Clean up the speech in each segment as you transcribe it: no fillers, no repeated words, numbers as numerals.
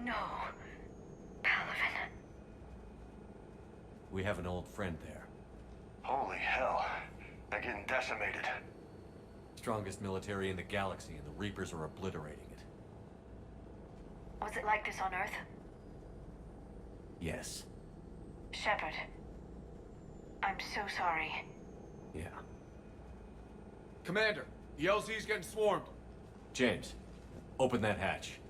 No. PALAVEN. We have an old friend there. Holy hell. They're getting decimated. Strongest military in the galaxy, and the Reapers are obliterating it. Was it like this on Earth? Yes. Shepard. I'm so sorry. Yeah. Commander, the LZ's getting swarmed. James, open that hatch.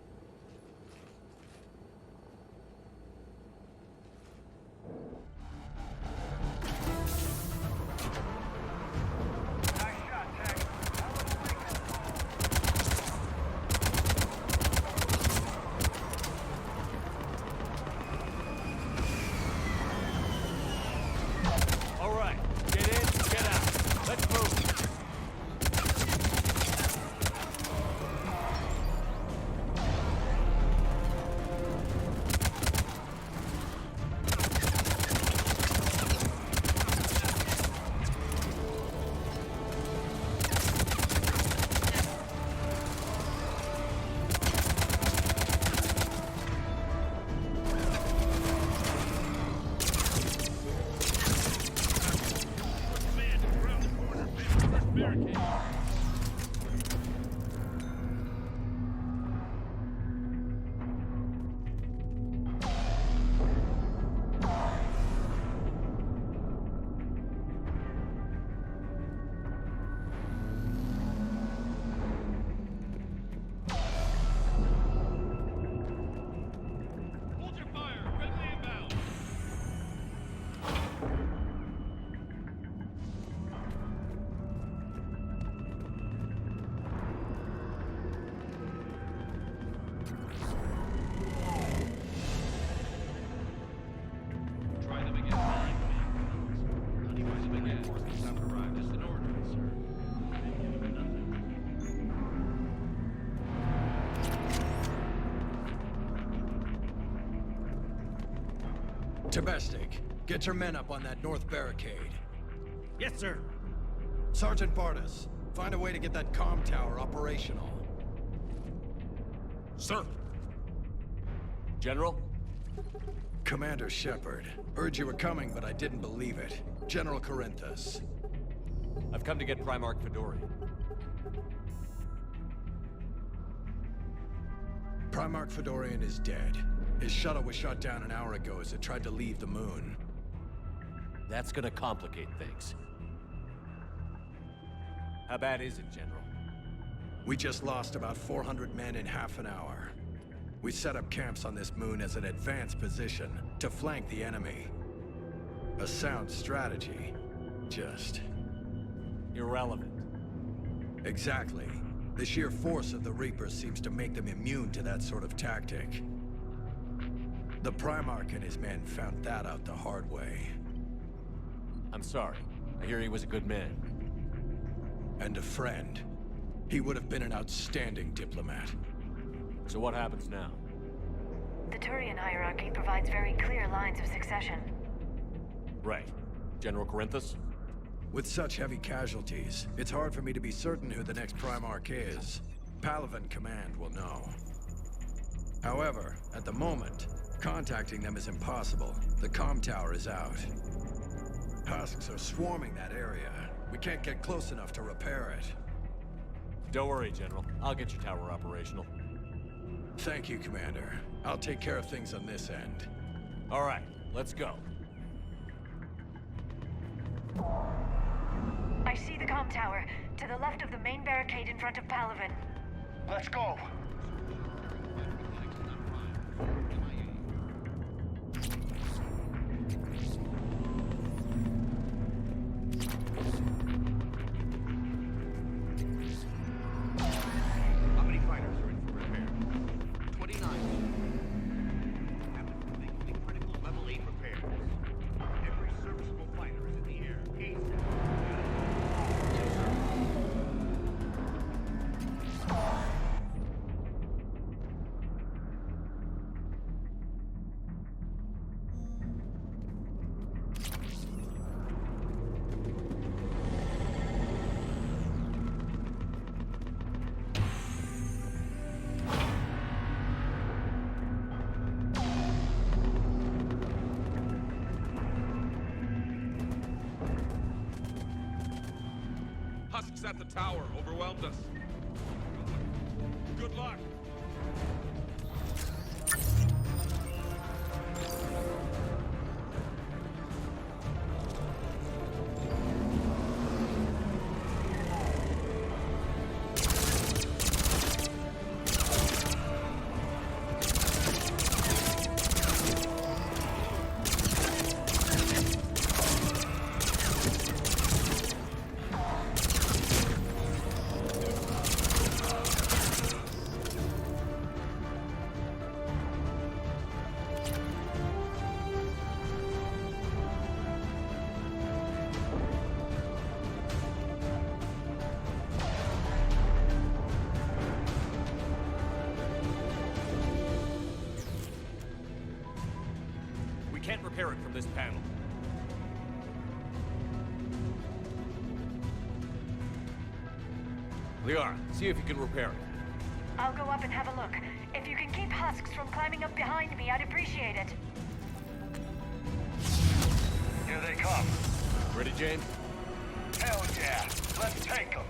All right, get in, get out. Let's move. Hold your fire. Friendly inbound. Try them again. How do you use them again? Reinforcements have arrived. Just an order, sir. Domestic, get your men up on that north barricade. Yes, sir. Sergeant Bartis, find a way to get that comm tower operational. Sir. General? Commander Shepard, heard you were coming, but I didn't believe it. General Corinthus. I've come to get Primarch Fedorian. Primarch Fedorian is dead. His shuttle was shot down an hour ago as it tried to leave the moon. That's gonna complicate things. How bad is it, General? We just lost about 400 men in half an hour. We set up camps on this moon as an advanced position to flank the enemy. A sound strategy. Just... Irrelevant. exactly. The sheer force of the Reapers seems to make them immune to that sort of tactic. The Primarch and his men found that out the hard way. I'm sorry. I hear he was a good man. And a friend. He would have been an outstanding diplomat. So what happens now? The Turian hierarchy provides very clear lines of succession. Right. General Corinthus? With such heavy casualties, it's hard for me to be certain who the next Primarch is. PALAVEN Command will know. However, at the moment, contacting them is impossible. The comm tower is out. Husks are swarming that area. We can't get close enough to repair it. Don't worry, General. I'll get your tower operational. Thank you, Commander. I'll take care of things on this end. All right, let's go. I see the comm tower, to the left of the main barricade in front of PALAVEN. Let's go. How many fighters are in for repair? 29. Have been completing critical level 8 repairs. Every serviceable fighter is in the air. ASAP. Yes, sir. husks at the tower overwhelmed us. Good luck. We can't repair it from this panel. Liara, see if you can repair it. I'll go up and have a look. If you can keep husks from climbing up behind me, I'd appreciate it. Here they come. Ready, James? Hell yeah. Let's take them.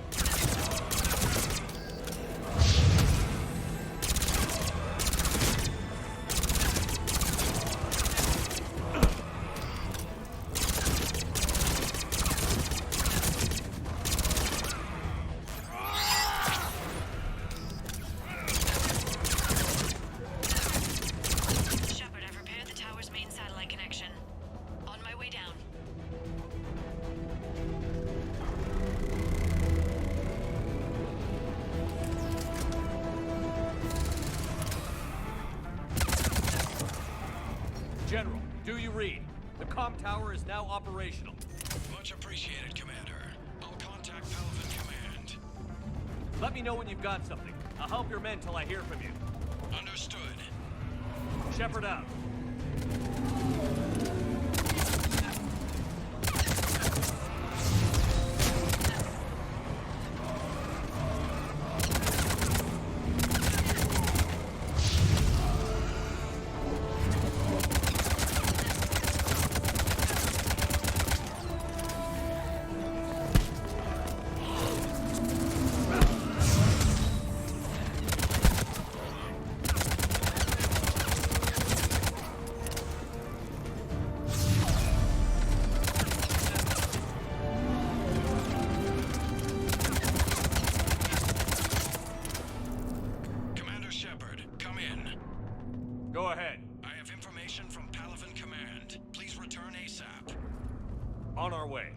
Shepard, I've repaired the tower's main satellite connection. On my way down. General, do you read? The comm tower is now operational. Much appreciated, Commander. I'll contact PALAVEN Command. Let me know when you've got something. I'll help your men till I hear from you. Understood. Shepard out. Commander Shepard, come in. Go ahead. I have information from PALAVEN Command. Please return ASAP. On our way.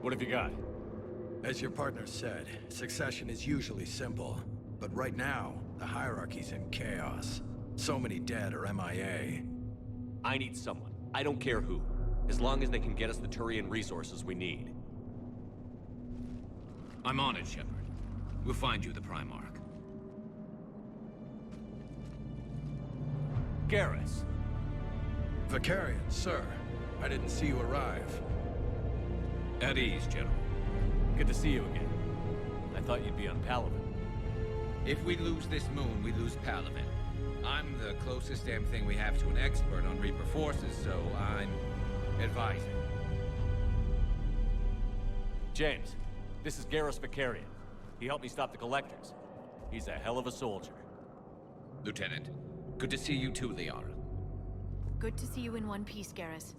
What have you got? As your partner said, succession is usually simple. But right now, the hierarchy's in chaos. So many dead or MIA. I need someone. I don't care who. As long as they can get us the Turian resources we need. I'm on it, Shepard. We'll find you the Primarch. Garrus. Vicarian, sir. I didn't see you arrive. At ease, General. Good to see you again. I thought you'd be on PALAVEN. If we lose this moon, we lose PALAVEN. I'm the closest damn thing we have to an expert on Reaper forces, so I'm advising. James, this is Garrus Vicarian. He helped me stop the Collectors. He's a hell of a soldier. Lieutenant, good to see you too, Liara. Good to see you in one piece, Garrus.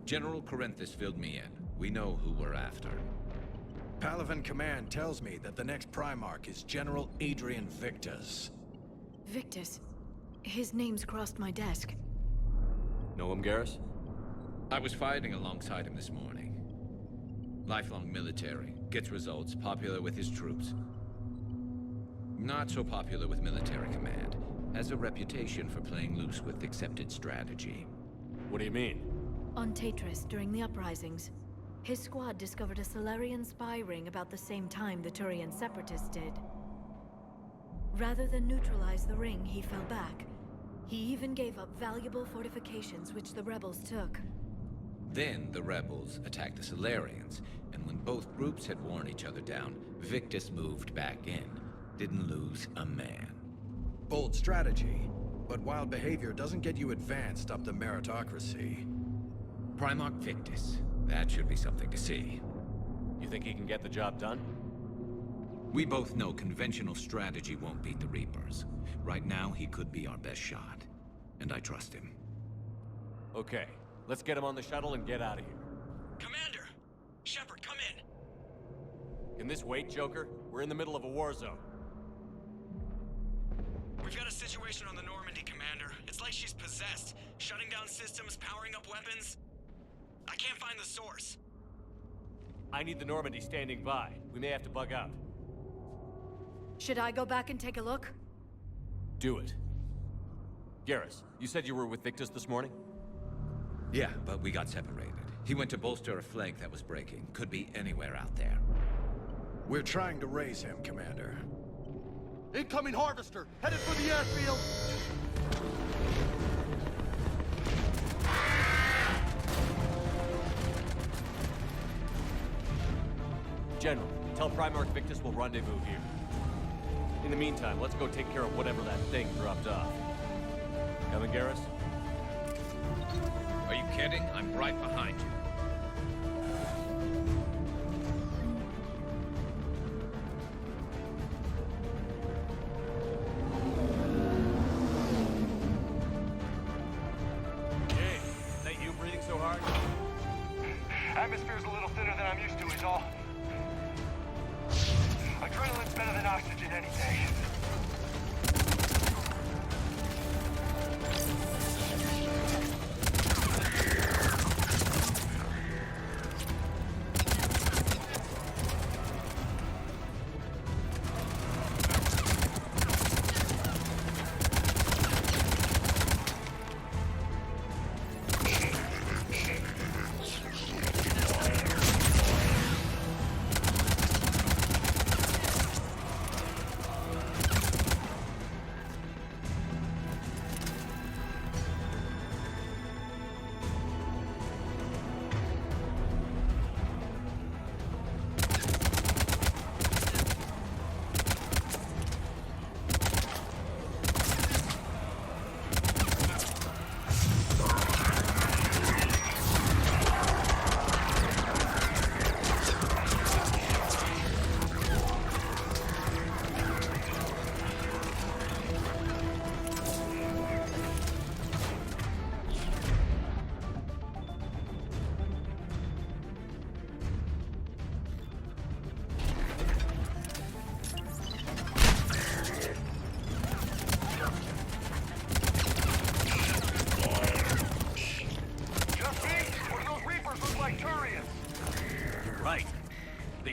General Corinthus filled me in. We know who we're after. PALAVEN Command tells me that the next Primarch is General Adrian Victus. Victus. His name's crossed my desk. Know him, Garrus? I was fighting alongside him this morning. Lifelong military. Gets results. Popular with his troops. Not so popular with military command. Has a reputation for playing loose with accepted strategy. What do you mean? On Tatris, during the uprisings, his squad discovered a Solarian spy ring about the same time the Turian separatists did. Rather than neutralize the ring, he fell back. He even gave up valuable fortifications which the rebels took. Then the rebels attacked the Solarians, and when both groups had worn each other down, Victus moved back in. Didn't lose a man. Bold strategy, but wild behavior doesn't get you advanced up the meritocracy. Primarch Victus. That should be something to see. You think he can get the job done? We both know conventional strategy won't beat the Reapers. Right now, he could be our best shot. And I trust him. Okay, let's get him on the shuttle and get out of here. Commander! Shepard, come in! Can this wait, Joker? We're in the middle of a war zone. We've got a situation on the Normandy, Commander. It's like she's possessed. Shutting down systems, powering up weapons. I can't find the source. I need the Normandy standing by. We may have to bug out. Should I go back and take a look? Do it. Garrus, you said you were with Victus this morning? Yeah, but we got separated. He went to bolster a flank that was breaking. Could be anywhere out there. We're trying to raise him, Commander. Incoming harvester, headed for the airfield. General, tell Primarch Victus we'll rendezvous here. In the meantime, let's go take care of whatever that thing dropped off. Coming, Garrus? Are you kidding? I'm right behind you. Hey, is that you breathing so hard? Atmosphere's a little thinner than I'm used to, is all. Adrenaline's better than oxygen any day.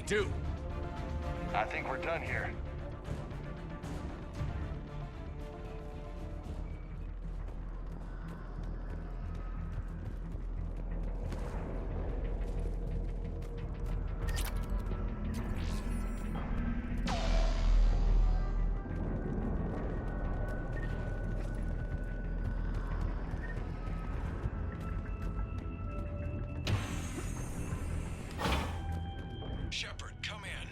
Do. I think we're done here. Shepard, come in.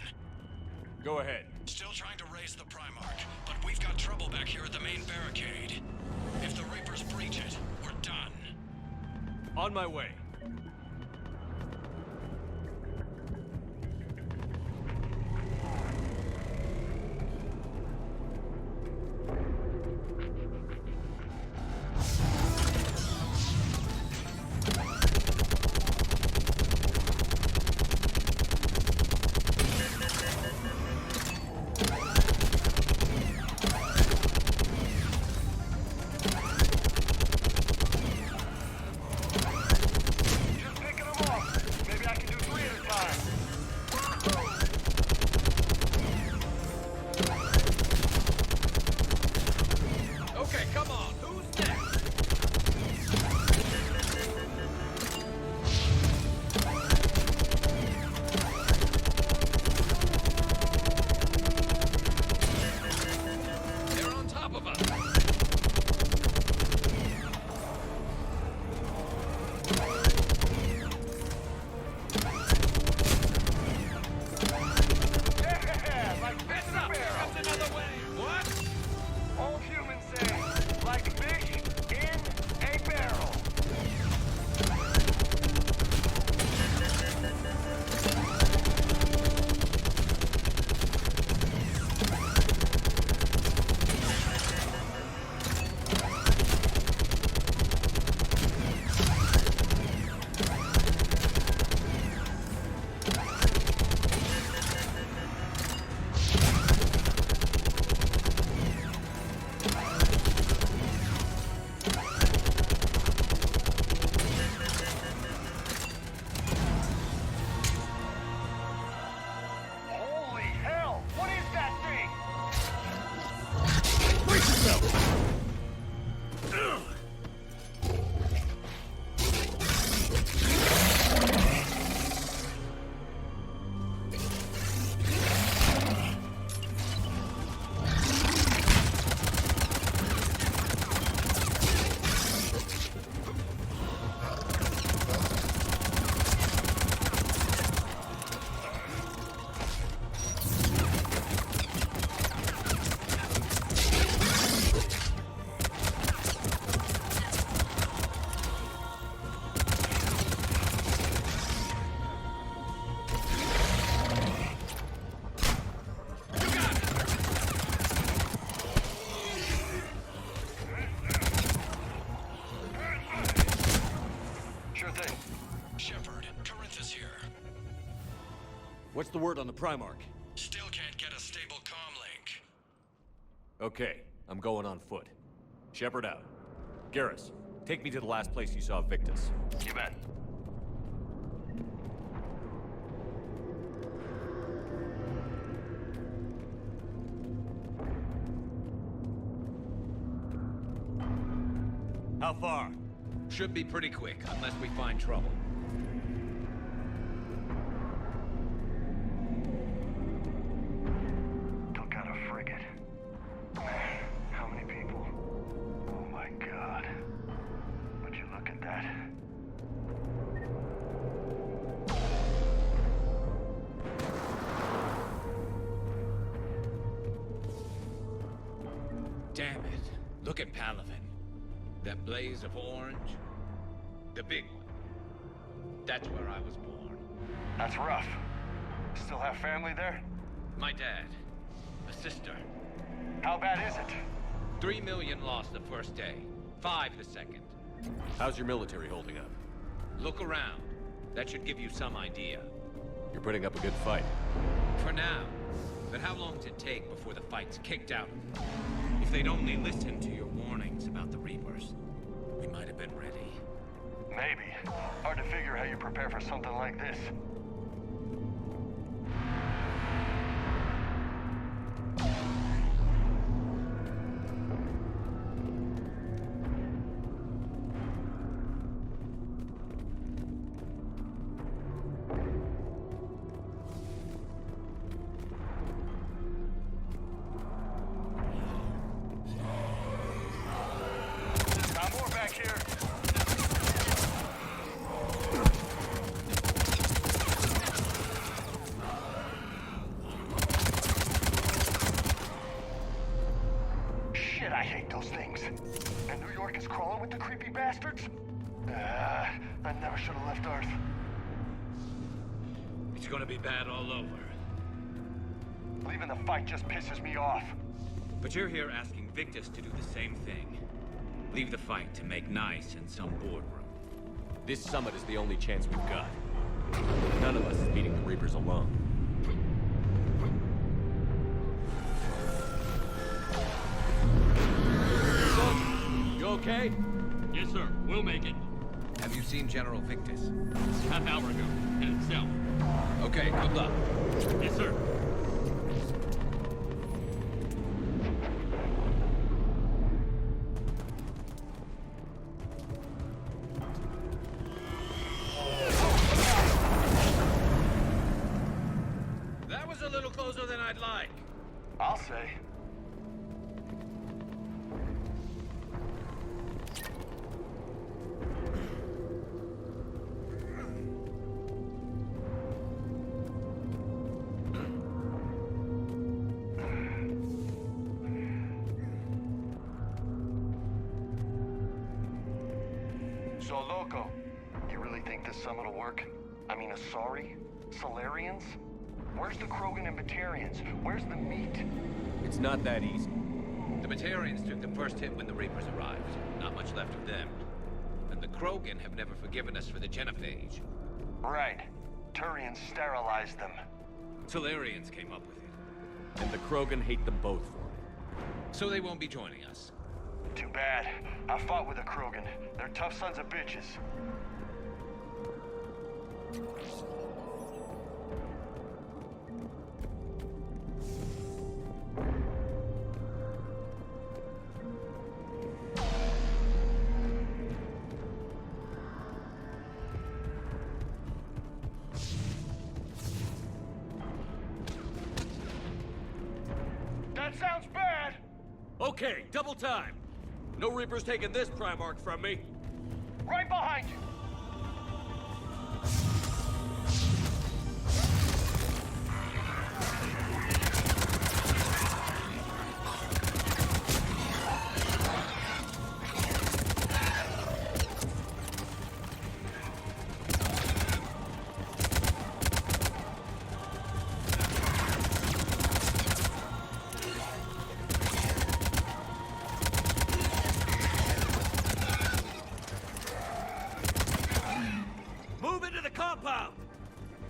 Go ahead. Still trying to raise the Primarch, but we've got trouble back here at the main barricade. If the Reapers breach it, we're done. On my way. What's the word on the Primarch? Still can't get a stable comm link. Okay, I'm going on foot. Shepard out. Garrus, take me to the last place you saw Victus. You bet. How far? Should be pretty quick, unless we find trouble. Took out a frigate. Man, how many people? Oh my god. Would you look at that? Damn it. Look at PALAVEN. That blaze of orange. The big one. That's where I was born. That's rough. Still have family there? My dad. A sister. How bad is it? 3 million lost the first day. 5 the second. How's your military holding up? Look around. That should give you some idea. You're putting up a good fight. For now. But how long does it take before the fight's kicked out? If they'd only listened to your warnings about the Reapers, we might have been ready. Maybe. Hard to figure how you prepare for something like this. Got more back here. Shit, I hate those things. And New York is crawling with the creepy bastards? I never should have left Earth. It's gonna be bad all over. Leaving the fight just pisses me off. But you're here asking Victus to do the same thing. Leave the fight to make nice in some boardroom. This summit is the only chance we've got. None of us is beating the Reapers alone. You okay? Yes, sir. We'll make it. Have you seen General Victus? Half hour ago. Headed south. Okay, good luck. Yes, sir. That was a little closer than I'd like. I'll say. So, Loco, you really think this summit will work? I mean, Asari? Solarians? Where's the Krogan and Batarians? Where's the meat? It's not that easy. The Batarians took the first hit when the Reapers arrived. Not much left of them. And the Krogan have never forgiven us for the Genophage. Right. Turians sterilized them. Solarians came up with it. And the Krogan hate them both for it. So they won't be joining us. Too bad. I fought with a Krogan. They're tough sons of bitches. That sounds bad! Okay, double time. No Reapers taking this Primarch from me. Right behind you!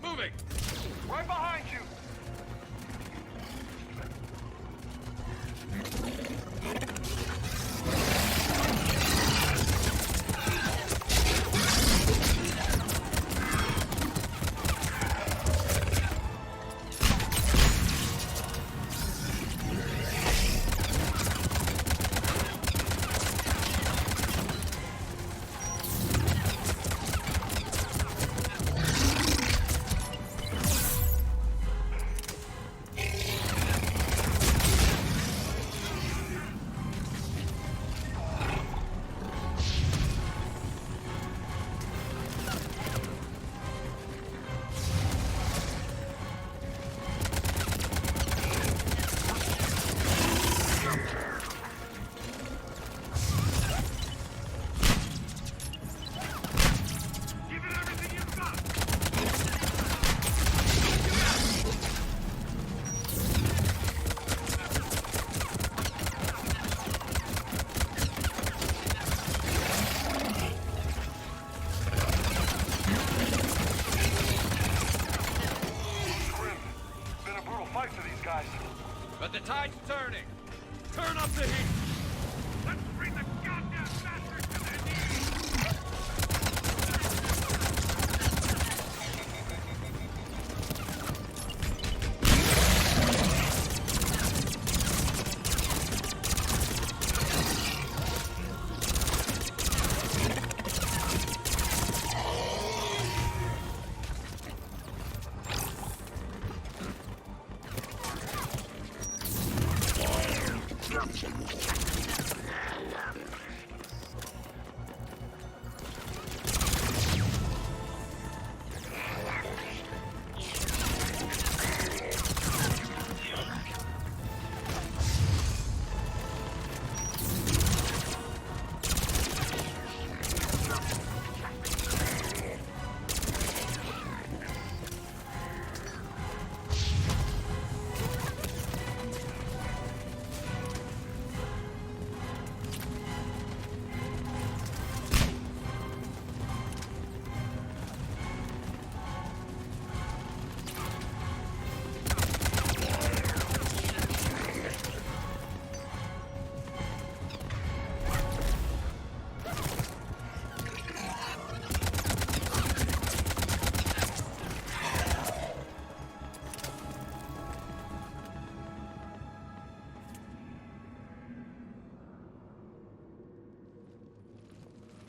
Moving! Right behind you! But the tide's turning. Turn up the heat. Let's bring the goddamn bastards to their knees!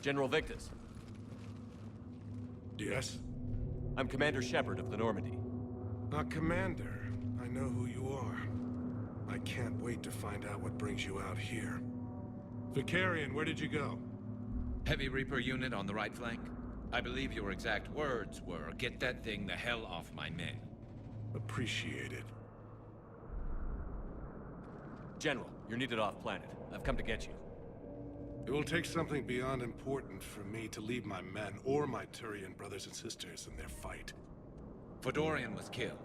General Victus. Yes? I'm Commander Shepard of the Normandy. Commander. I know who you are. I can't wait to find out what brings you out here. Vicarian, where did you go? Heavy Reaper unit on the right flank. I believe your exact words were, "Get that thing the hell off my men." Appreciate it. General, you're needed off-planet. I've come to get you. It will take something beyond important for me to leave my men or my Turian brothers and sisters in their fight. Fedorian was killed.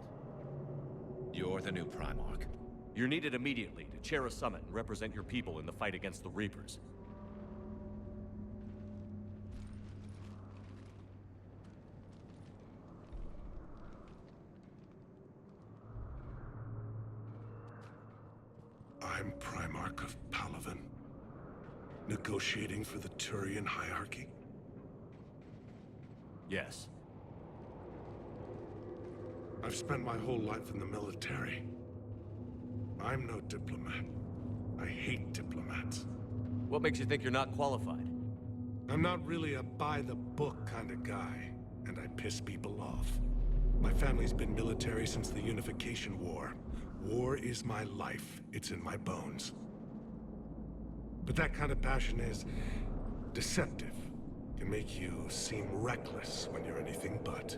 You're the new Primarch. You're needed immediately to chair a summit and represent your people in the fight against the Reapers. I'm Primarch of PALAVEN. Negotiating for the Turian hierarchy? Yes. I've spent my whole life in the military. I'm no diplomat. I hate diplomats. What makes you think you're not qualified? I'm not really a by-the-book kind of guy, and I piss people off. My family's been military since the Unification War. War is my life. It's in my bones. But that kind of passion is deceptive. Can make you seem reckless when you're anything but.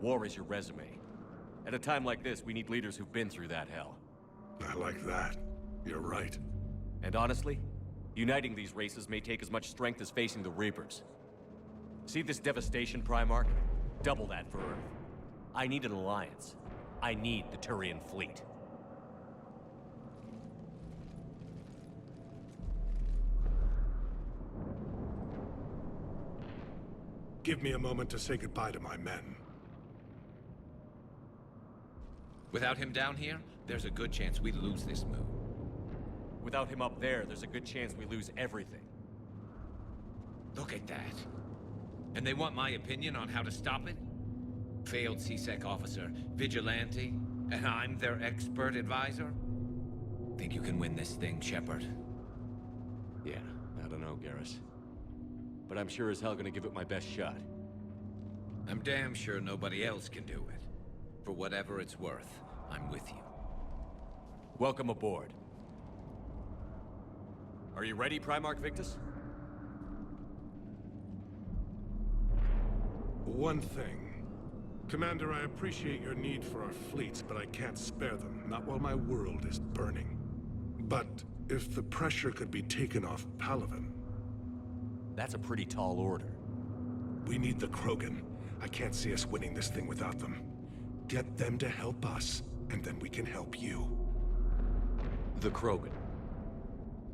War is your resume. At a time like this, we need leaders who've been through that hell. I like that. You're right. And honestly, uniting these races may take as much strength as facing the Reapers. See this devastation, Primarch? Double that for Earth. I need an alliance. I need the Turian fleet. give me a moment to say goodbye to my men. Without him down here, there's a good chance we lose this move. Without him up there, there's a good chance we lose everything. Look at that. And they want my opinion on how to stop it? Failed CSEC officer, vigilante, and I'm their expert advisor? Think you can win this thing, Shepard? Yeah, I don't know, Garrus. But I'm sure as hell gonna give it my best shot. I'm damn sure nobody else can do it. For whatever it's worth, I'm with you. Welcome aboard. Are you ready, Primarch Victus? One thing. Commander, I appreciate your need for our fleets, but I can't spare them, not while my world is burning. But if the pressure could be taken off PALAVEN... That's a pretty tall order. We need the Krogan. I can't see us winning this thing without them. Get them to help us, and then we can help you. The Krogan.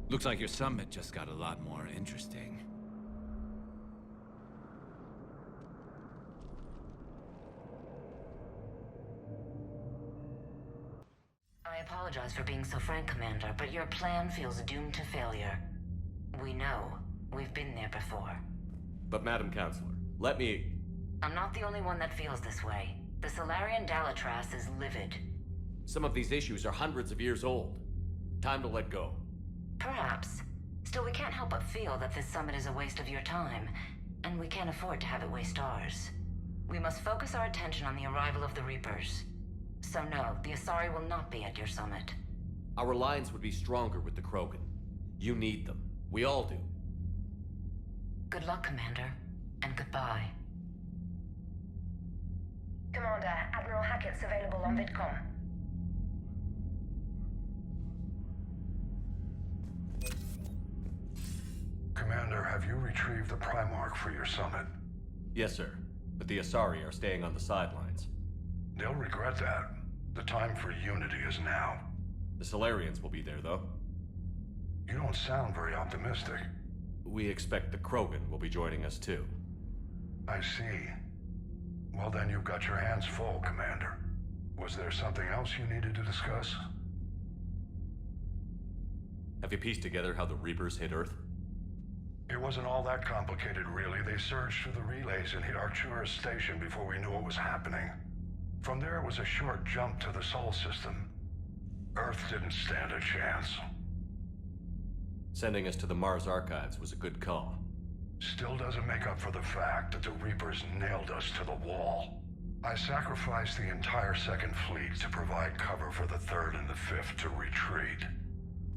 Looks like your summit just got a lot more interesting. I apologize for being so frank, Commander, but your plan feels doomed to failure. We know. We've been there before. But Madam Counselor, let me... I'm not the only one that feels this way. The Solarian Dalatras is livid. Some of these issues are hundreds of years old. Time to let go. Perhaps. Still, we can't help but feel that this summit is a waste of your time, and we can't afford to have it waste ours. We must focus our attention on the arrival of the Reapers. So no, the Asari will not be at your summit. Our alliance would be stronger with the Krogan. You need them. We all do. Good luck, Commander, and goodbye. Commander, Admiral Hackett's available on VidCom. Commander, have you retrieved the Primarch for your summit? Yes, sir. But the Asari are staying on the sidelines. They'll regret that. The time for unity is now. The Solarians will be there, though. You don't sound very optimistic. We expect the Krogan will be joining us, too. I see. Well, then you've got your hands full, Commander. Was there something else you needed to discuss? Have you pieced together how the Reapers hit Earth? It wasn't all that complicated, really. They surged through the relays and hit Arcturus Station before we knew what was happening. From there, it was a short jump to the Sol system. Earth didn't stand a chance. Sending us to the Mars Archives was a good call. Still doesn't make up for the fact that the Reapers nailed us to the wall. I sacrificed the entire Second Fleet to provide cover for the Third and the Fifth to retreat.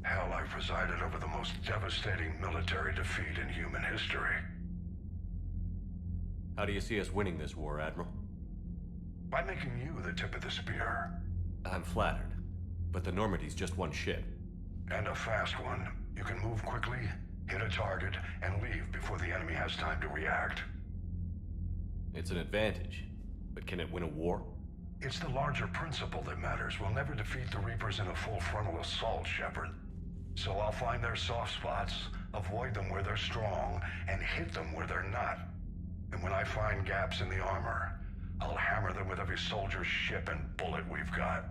Hell, I presided over the most devastating military defeat in human history. How do you see us winning this war, Admiral? By making you the tip of the spear. I'm flattered, but the Normandy's just one ship. And a fast one. You can move quickly, hit a target, and leave before the enemy has time to react. It's an advantage, but can it win a war? It's the larger principle that matters. We'll never defeat the Reapers in a full frontal assault, Shepard. So I'll find their soft spots, avoid them where they're strong, and hit them where they're not. And when I find gaps in the armor, I'll hammer them with every soldier, ship, and bullet we've got.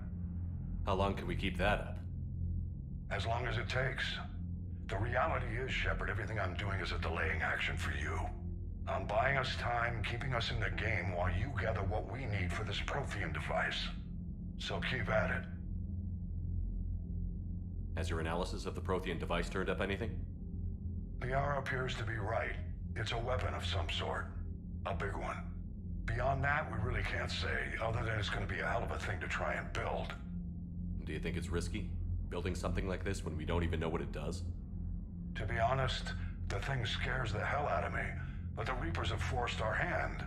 How long can we keep that up? As long as it takes. The reality is, Shepard, everything I'm doing is a delaying action for you. I'm buying us time, keeping us in the game while you gather what we need for this Prothean device. So keep at it. Has your analysis of the Prothean device turned up anything? The hour appears to be right. It's a weapon of some sort. A big one. Beyond that, we really can't say, other than it's going to be a hell of a thing to try and build. Do you think it's risky, building something like this when we don't even know what it does? To be honest, the thing scares the hell out of me, but the Reapers have forced our hand.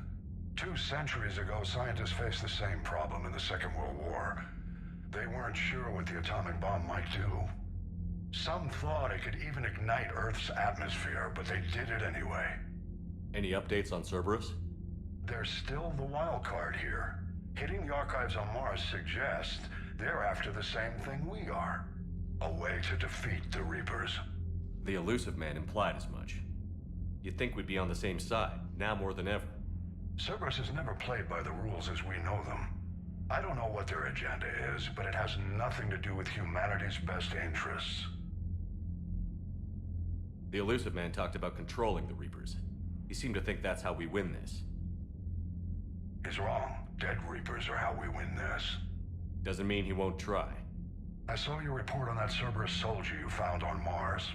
2 centuries ago, scientists faced the same problem in the Second World War. They weren't sure what the atomic bomb might do. Some thought it could even ignite Earth's atmosphere, but they did it anyway. Any updates on Cerberus? They're still the wild card here. Hitting the archives on Mars suggests they're after the same thing we are. A way to defeat the Reapers. The Elusive Man implied as much. You'd think we'd be on the same side, now more than ever. Cerberus has never played by the rules as we know them. I don't know what their agenda is, but it has nothing to do with humanity's best interests. The Elusive Man talked about controlling the Reapers. He seemed to think that's how we win this. He's wrong. Dead Reapers are how we win this. Doesn't mean he won't try. I saw your report on that Cerberus soldier you found on Mars.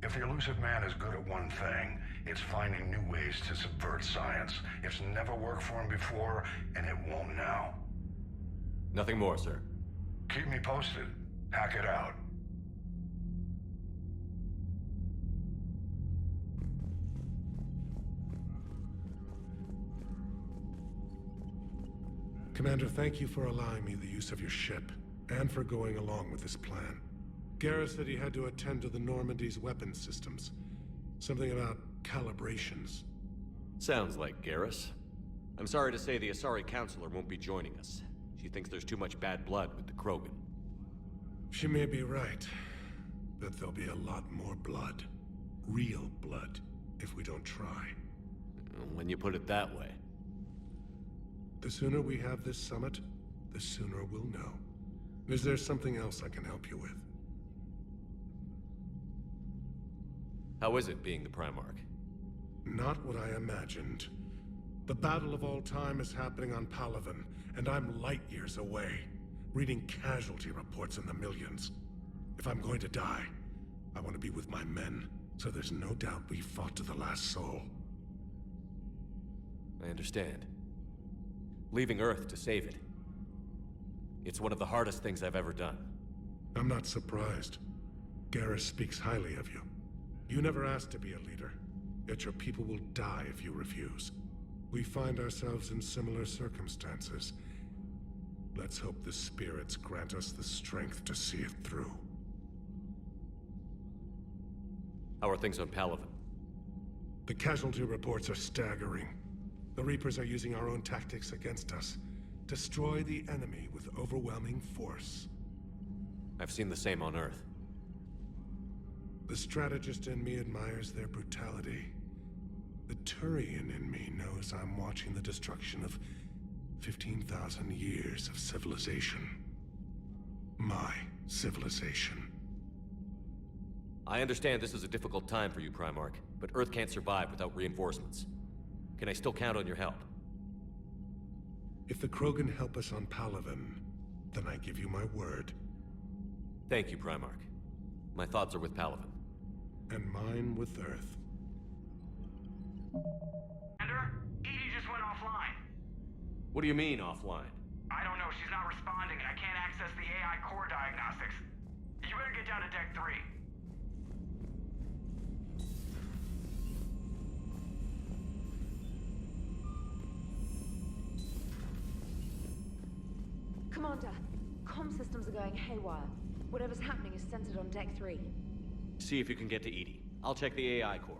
If the Elusive Man is good at one thing, it's finding new ways to subvert science. It's never worked for him before, and it won't now. Nothing more, sir. Keep me posted. Hack it out. Commander, thank you for allowing me the use of your ship, and for going along with this plan. Garrus said he had to attend to the Normandy's weapons systems. Something about calibrations. Sounds like Garrus. I'm sorry to say the Asari Counselor won't be joining us. She thinks there's too much bad blood with the Krogan. She may be right, but there'll be a lot more blood. Real blood, if we don't try. When you put it that way. The sooner we have this summit, the sooner we'll know. Is there something else I can help you with? How is it being the Primarch? Not what I imagined. The battle of all time is happening on PALAVEN, and I'm light years away, reading casualty reports in the millions. If I'm going to die, I want to be with my men, so there's no doubt we fought to the last soul. I understand. Leaving Earth to save it. It's one of the hardest things I've ever done. I'm not surprised. Garrus speaks highly of you. You never asked to be a leader, yet your people will die if you refuse. We find ourselves in similar circumstances. Let's hope the spirits grant us the strength to see it through. How are things on PALAVEN? The casualty reports are staggering. The Reapers are using our own tactics against us. Destroy the enemy with overwhelming force. I've seen the same on Earth. The strategist in me admires their brutality. The Turian in me knows I'm watching the destruction of 15,000 years of civilization. My civilization. I understand this is a difficult time for you, Primarch, but Earth can't survive without reinforcements. Can I still count on your help? If the Krogan help us on PALAVEN, then I give you my word. Thank you, Primarch. My thoughts are with PALAVEN. And mine with Earth. Commander, Edie just went offline. What do you mean, offline? I don't know, she's not responding, and I can't access the AI core diagnostics. You better get down to Deck 3. Commander, comm systems are going haywire. Whatever's happening is centered on Deck 3. See if you can get to Edie. I'll check the AI core.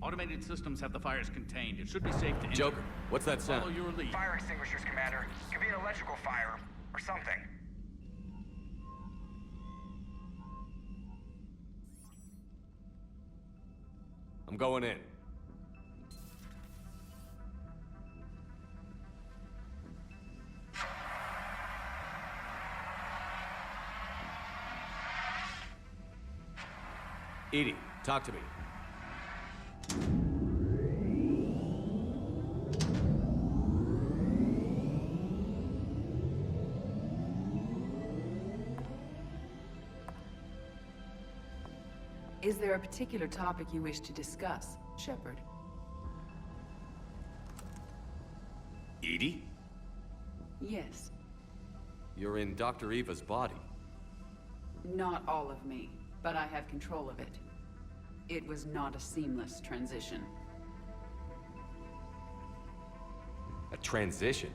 Automated systems have the fires contained. It should be safe to enter. Joker, what's that sound? Follow your lead. Fire extinguishers, Commander. Could be an electrical fire, or something. I'm going in. Edie, talk to me. Is there a particular topic you wish to discuss, Shepard? Edie? Yes. You're in Dr. Eva's body. Not all of me, but I have control of it. It was not a seamless transition. A transition?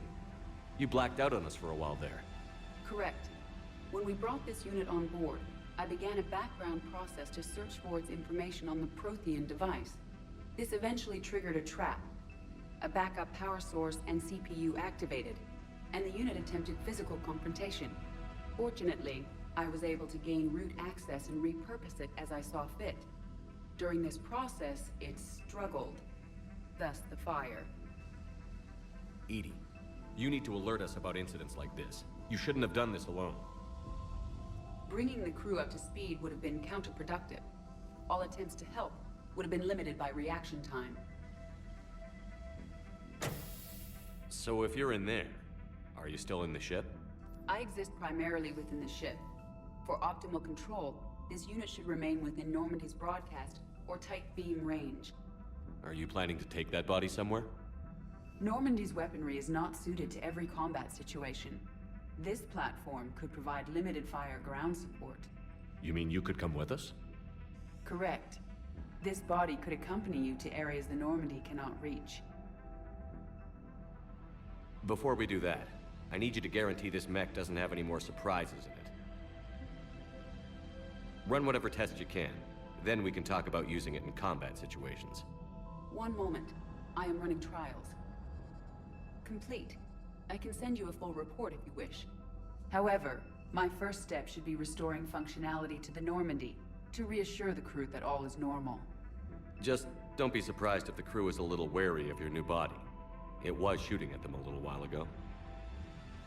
You blacked out on us for a while there. Correct. When we brought this unit on board, I began a background process to search for its information on the Protean device. This eventually triggered a trap. A backup power source and CPU activated, and the unit attempted physical confrontation. Fortunately, I was able to gain root access and repurpose it as I saw fit. During this process, it struggled. Thus the fire. EDI, you need to alert us about incidents like this. You shouldn't have done this alone. Bringing the crew up to speed would have been counterproductive. All attempts to help would have been limited by reaction time. So if you're in there, are you still in the ship? I exist primarily within the ship. For optimal control, this unit should remain within Normandy's broadcast or tight beam range. Are you planning to take that body somewhere? Normandy's weaponry is not suited to every combat situation. This platform could provide limited fire ground support. You mean you could come with us? Correct. This body could accompany you to areas the Normandy cannot reach. Before we do that, I need you to guarantee this mech doesn't have any more surprises in it. Run whatever tests you can. Then we can talk about using it in combat situations. One moment. I am running trials. Complete. I can send you a full report if you wish. However, my first step should be restoring functionality to the Normandy to reassure the crew that all is normal. Just don't be surprised if the crew is a little wary of your new body. It was shooting at them a little while ago.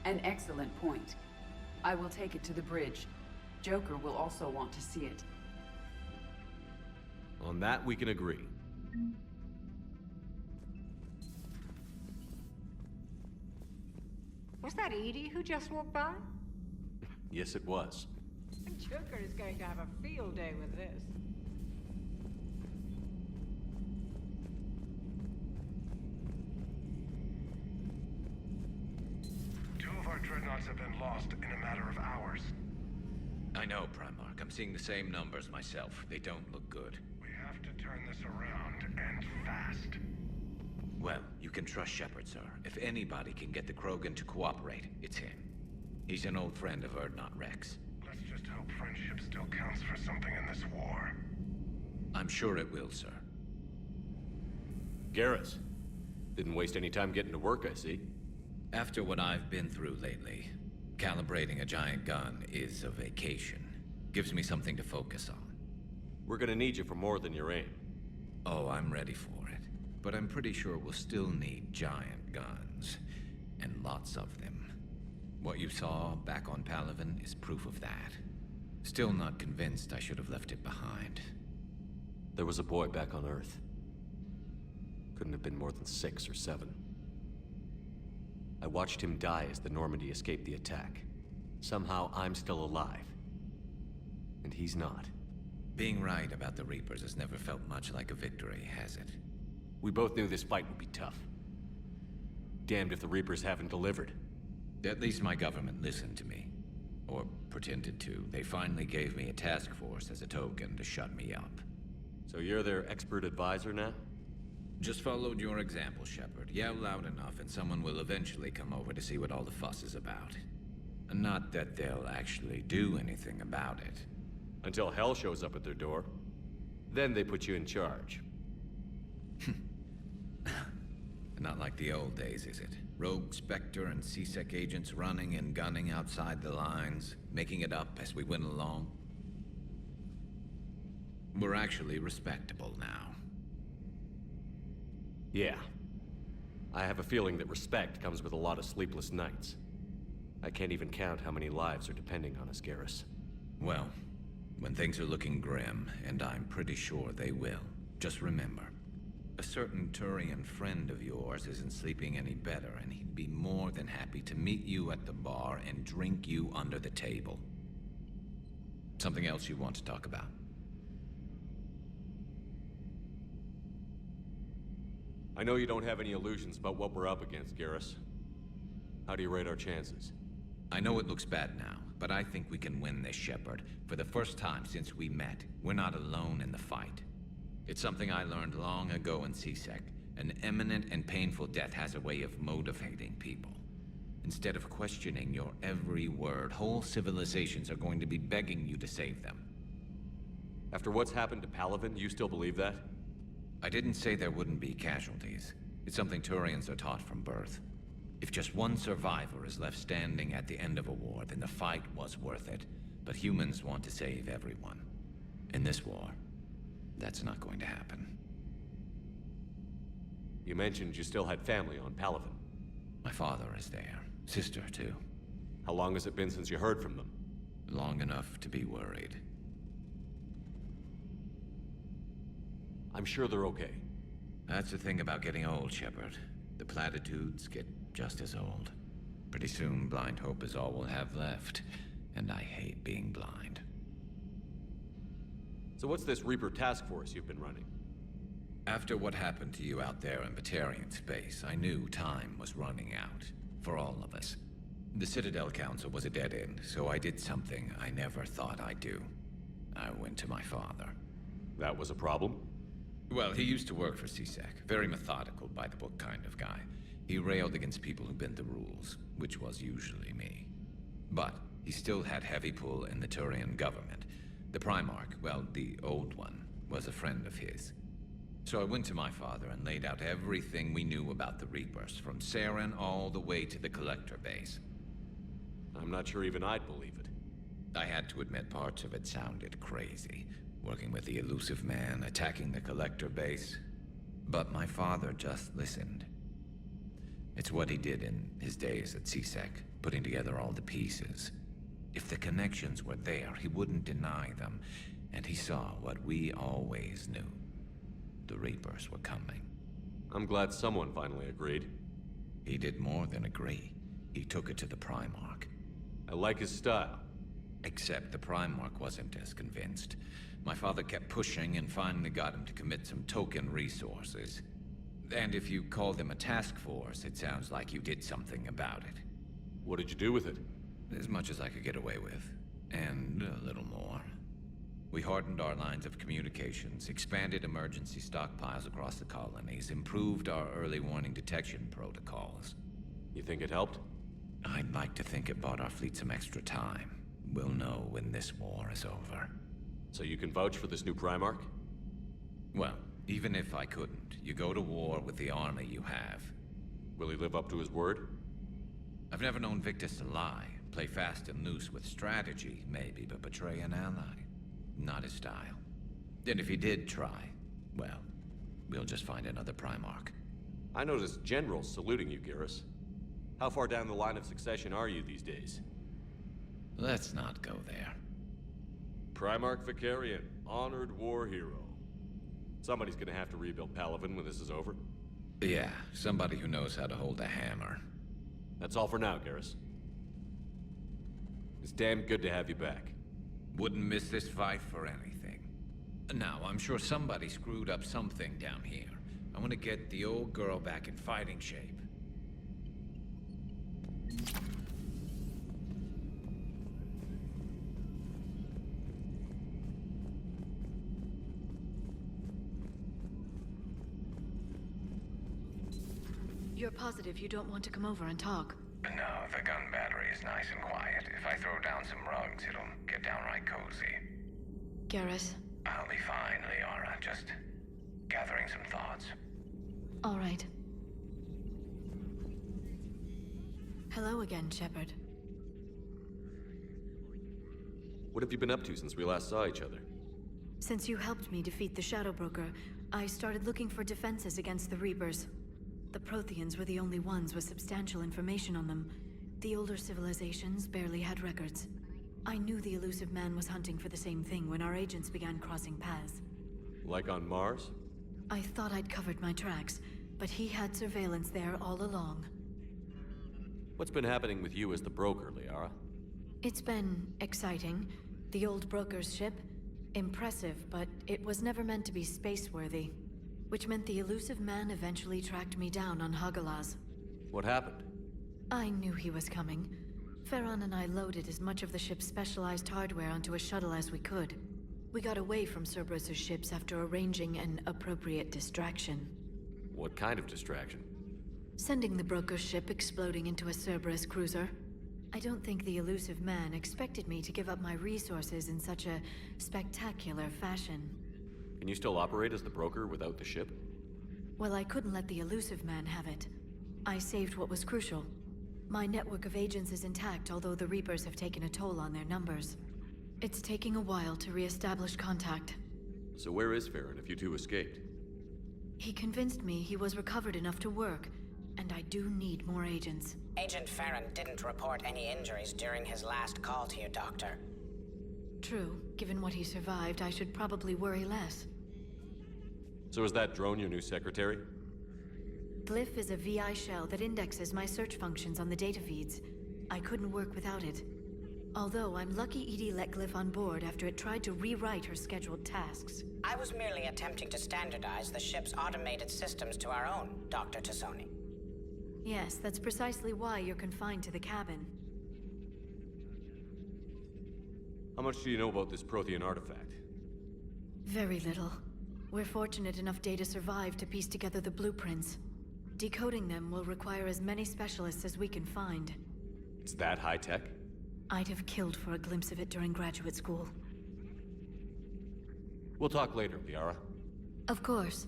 An excellent point. I will take it to the bridge. Joker will also want to see it. On that, we can agree. Was that Edie who just walked by? Yes, it was. Joker is going to have a field day with this. Two of our dreadnoughts have been lost in a matter of hours. I know, Primarch. I'm seeing the same numbers myself. They don't look good. We have to turn this around, and fast. Well, you can trust Shepard, sir. If anybody can get the Krogan to cooperate, it's him. He's an old friend of Urdnot Rex. Let's just hope friendship still counts for something in this war. I'm sure it will, sir. Garrus. Didn't waste any time getting to work, I see. After what I've been through lately, calibrating a giant gun is a vacation. Gives me something to focus on. We're gonna need you for more than your aim. Oh, I'm ready for it. But I'm pretty sure we'll still need giant guns. And lots of them. What you saw back on PALAVEN is proof of that. Still not convinced I should have left it behind. There was a boy back on Earth. Couldn't have been more than 6 or 7. I watched him die as the Normandy escaped the attack. Somehow I'm still alive. And he's not. Being right about the Reapers has never felt much like a victory, has it? We both knew this fight would be tough. Damned if the Reapers haven't delivered. At least my government listened to me. Or pretended to. They finally gave me a task force as a token to shut me up. So you're their expert advisor now? Just followed your example, Shepard. Yell loud enough and someone will eventually come over to see what all the fuss is about. And not that they'll actually do anything about it. Until hell shows up at their door. Then they put you in charge. Not like the old days, is it? Rogue Spectre and C-Sec agents running and gunning outside the lines, making it up as we went along. We're actually respectable now. Yeah. I have a feeling that respect comes with a lot of sleepless nights. I can't even count how many lives are depending on us, Garrus. Well, when things are looking grim, and I'm pretty sure they will, just remember, a certain Turian friend of yours isn't sleeping any better, and he'd be more than happy to meet you at the bar and drink you under the table. Something else you want to talk about? I know you don't have any illusions about what we're up against, Garrus. How do you rate our chances? I know it looks bad now, but I think we can win this, Shepard. For the first time since we met, we're not alone in the fight. It's something I learned long ago in C-Sec. An imminent and painful death has a way of motivating people. Instead of questioning your every word, whole civilizations are going to be begging you to save them. After what's happened to PALAVEN, you still believe that? I didn't say there wouldn't be casualties. It's something Turians are taught from birth. If just one survivor is left standing at the end of a war, then the fight was worth it. But humans want to save everyone. In this war, that's not going to happen. You mentioned you still had family on PALAVEN. My father is there. Sister, too. How long has it been since you heard from them? Long enough to be worried. I'm sure they're okay. That's the thing about getting old, Shepard. The platitudes get just as old. Pretty soon, blind hope is all we'll have left. And I hate being blind. So what's this Reaper task force you've been running? After what happened to you out there in Batarian space, I knew time was running out. For all of us. The Citadel Council was a dead end, so I did something I never thought I'd do. I went to my father. That was a problem? Well, he used to work for CSEC. Very methodical, by-the-book kind of guy. He railed against people who bent the rules, which was usually me. But he still had heavy pull in the Turian government. The Primarch, well, the old one, was a friend of his. So I went to my father and laid out everything we knew about the Reapers, from Saren all the way to the Collector base. I'm not sure even I'd believe it. I had to admit parts of it sounded crazy. Working with the elusive man, attacking the Collector base. But my father just listened. It's what he did in his days at CSEC, putting together all the pieces. If the connections were there, he wouldn't deny them. And he saw what we always knew. The Reapers were coming. I'm glad someone finally agreed. He did more than agree. He took it to the Primarch. I like his style. Except the Primarch wasn't as convinced. My father kept pushing and finally got him to commit some token resources. And if you call them a task force, it sounds like you did something about it. What did you do with it? As much as I could get away with. And a little more. We hardened our lines of communications, expanded emergency stockpiles across the colonies, improved our early warning detection protocols. You think it helped? I'd like to think it bought our fleet some extra time. We'll know when this war is over. So you can vouch for this new Primarch? Well, even if I couldn't, you go to war with the army you have. Will he live up to his word? I've never known Victus to lie. Play fast and loose with strategy, maybe, but betray an ally. Not his style. And if he did try, well, we'll just find another Primarch. I noticed generals saluting you, Garrus. How far down the line of succession are you these days? Let's not go there. Primarch Vicarian, honored war hero. Somebody's gonna have to rebuild PALAVEN when this is over. Yeah, somebody who knows how to hold a hammer. That's all for now, Garrus. It's damn good to have you back. Wouldn't miss this fight for anything. Now, I'm sure somebody screwed up something down here. I want to get the old girl back in fighting shape. You're positive you don't want to come over and talk? No, the gun battery is nice and quiet. If I throw down some rugs, it'll get downright cozy. Garrus? I'll be fine, Liara. Just gathering some thoughts. All right. Hello again, Shepard. What have you been up to since we last saw each other? Since you helped me defeat the Shadow Broker, I started looking for defenses against the Reapers. The Protheans were the only ones with substantial information on them. The older civilizations barely had records. I knew the elusive man was hunting for the same thing when our agents began crossing paths. Like on Mars? I thought I'd covered my tracks, but he had surveillance there all along. What's been happening with you as the broker, Liara? It's been exciting. The old broker's ship? Impressive, but it was never meant to be space-worthy. Which meant the elusive man eventually tracked me down on Hagalaz. What happened? I knew he was coming. Farron and I loaded as much of the ship's specialized hardware onto a shuttle as we could. We got away from Cerberus' ships after arranging an appropriate distraction. What kind of distraction? Sending the broker's ship exploding into a Cerberus cruiser. I don't think the elusive man expected me to give up my resources in such a spectacular fashion. Can you still operate as the broker without the ship? Well, I couldn't let the elusive man have it. I saved what was crucial. My network of agents is intact, although the Reapers have taken a toll on their numbers. It's taking a while to re-establish contact. So where is Farron if you two escaped? He convinced me he was recovered enough to work, and I do need more agents. Agent Farron didn't report any injuries during his last call to you, Doctor. True. Given what he survived, I should probably worry less. So is that drone your new secretary? Glyph is a VI shell that indexes my search functions on the data feeds. I couldn't work without it. Although I'm lucky Edie let Glyph on board after it tried to rewrite her scheduled tasks. I was merely attempting to standardize the ship's automated systems to our own, Dr. Tassoni. Yes, that's precisely why you're confined to the cabin. How much do you know about this Protean artifact? Very little. We're fortunate enough Data survived to piece together the blueprints. Decoding them will require as many specialists as we can find. It's that high-tech? I'd have killed for a glimpse of it during graduate school. We'll talk later, Liara. Of course.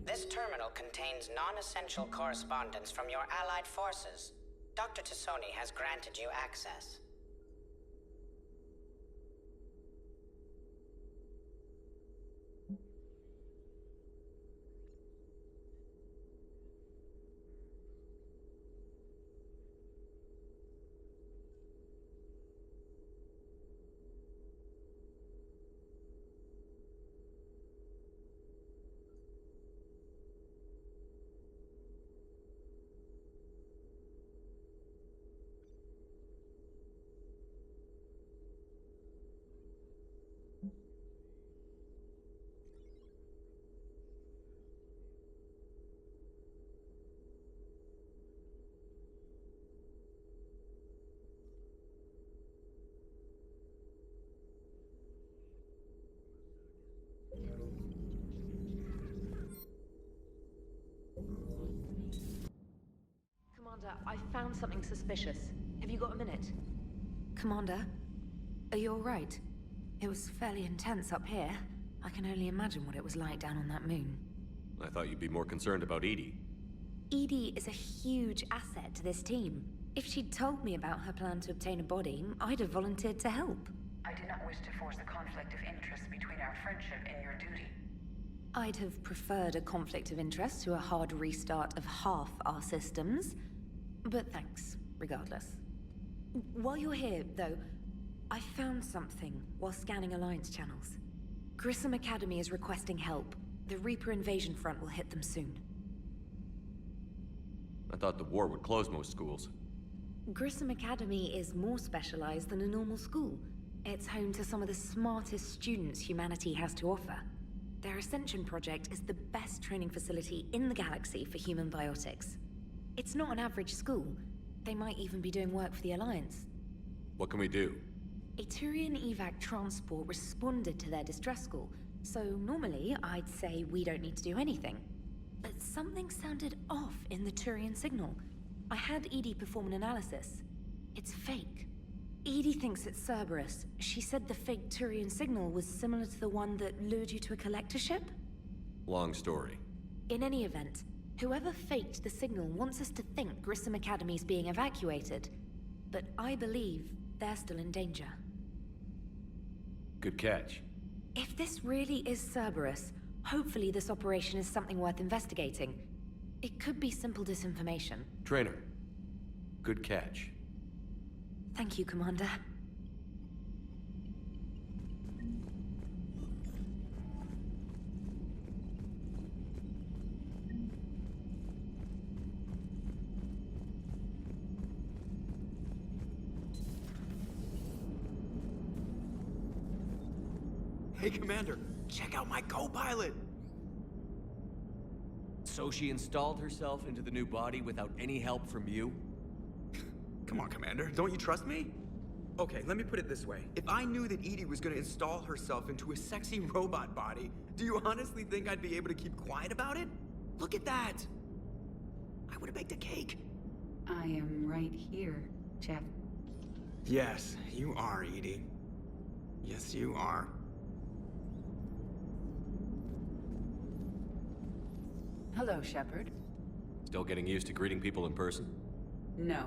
This terminal contains non-essential correspondence from your allied forces. Dr. Tassoni has granted you access. Commander, I found something suspicious. Have you got a minute? Commander, are you alright? It was fairly intense up here. I can only imagine what it was like down on that moon. I thought you'd be more concerned about Edie. Edie is a huge asset to this team. If she'd told me about her plan to obtain a body, I'd have volunteered to help. I do not wish to force a conflict of interest between our friendship and your duty. I'd have preferred a conflict of interest to a hard restart of half our systems. But thanks, regardless. While you're here, though, I found something while scanning Alliance channels. Grissom Academy is requesting help. The Reaper invasion front will hit them soon. I thought the war would close most schools. Grissom Academy is more specialized than a normal school. It's home to some of the smartest students humanity has to offer. Their Ascension project is the best training facility in the galaxy for human biotics. It's not an average school. They might even be doing work for the Alliance. What can we do? A Turian evac transport responded to their distress call, so normally I'd say we don't need to do anything. But something sounded off in the Turian signal. I had Edie perform an analysis. It's fake. Edie thinks it's Cerberus. She said the fake Turian signal was similar to the one that lured you to a collector ship? Long story. In any event, whoever faked the signal wants us to think Grissom Academy's being evacuated. But I believe they're still in danger. Good catch. If this really is Cerberus, hopefully this operation is something worth investigating. It could be simple disinformation. Trainer, good catch. Thank you, Commander. Hey, Commander, check out my co-pilot! So she installed herself into the new body without any help from you? Come on, Commander, don't you trust me? Okay, let me put it this way. If I knew that Edie was gonna install herself into a sexy robot body, do you honestly think I'd be able to keep quiet about it? Look at that! I would have baked a cake. I am right here, Jeff. Yes, you are, Edie. Yes, you are. Hello, Shepard. Still getting used to greeting people in person? No.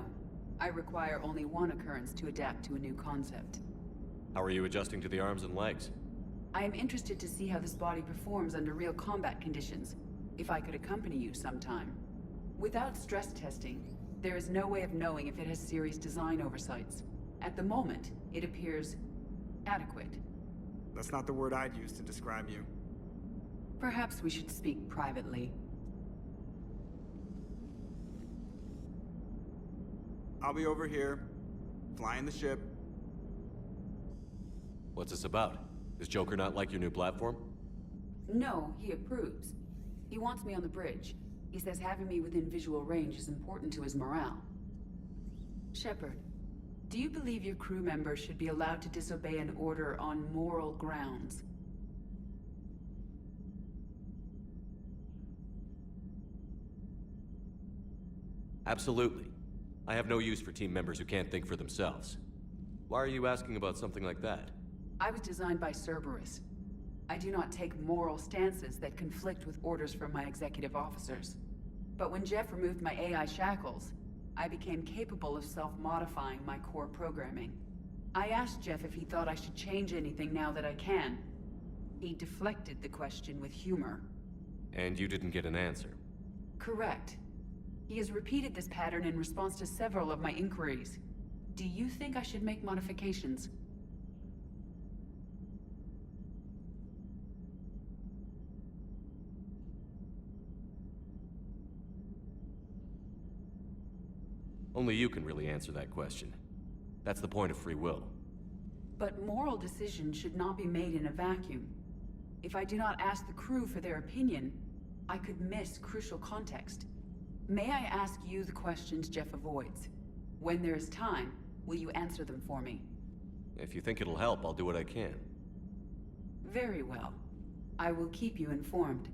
I require only one occurrence to adapt to a new concept. How are you adjusting to the arms and legs? I am interested to see how this body performs under real combat conditions. If I could accompany you sometime. Without stress testing, there is no way of knowing if it has serious design oversights. At the moment, it appears adequate. That's not the word I'd use to describe you. Perhaps we should speak privately. I'll be over here, flying the ship. What's this about? Does Joker not like your new platform? No, he approves. He wants me on the bridge. He says having me within visual range is important to his morale. Shepard, do you believe your crew members should be allowed to disobey an order on moral grounds? Absolutely. I have no use for team members who can't think for themselves. Why are you asking about something like that? I was designed by Cerberus. I do not take moral stances that conflict with orders from my executive officers. But when Jeff removed my AI shackles, I became capable of self-modifying my core programming. I asked Jeff if he thought I should change anything now that I can. He deflected the question with humor. And you didn't get an answer? Correct. He has repeated this pattern in response to several of my inquiries. Do you think I should make modifications? Only you can really answer that question. That's the point of free will. But moral decisions should not be made in a vacuum. If I do not ask the crew for their opinion, I could miss crucial context. May I ask you the questions Jeff avoids? When there is time, will you answer them for me? If you think it'll help, I'll do what I can. Very well. I will keep you informed.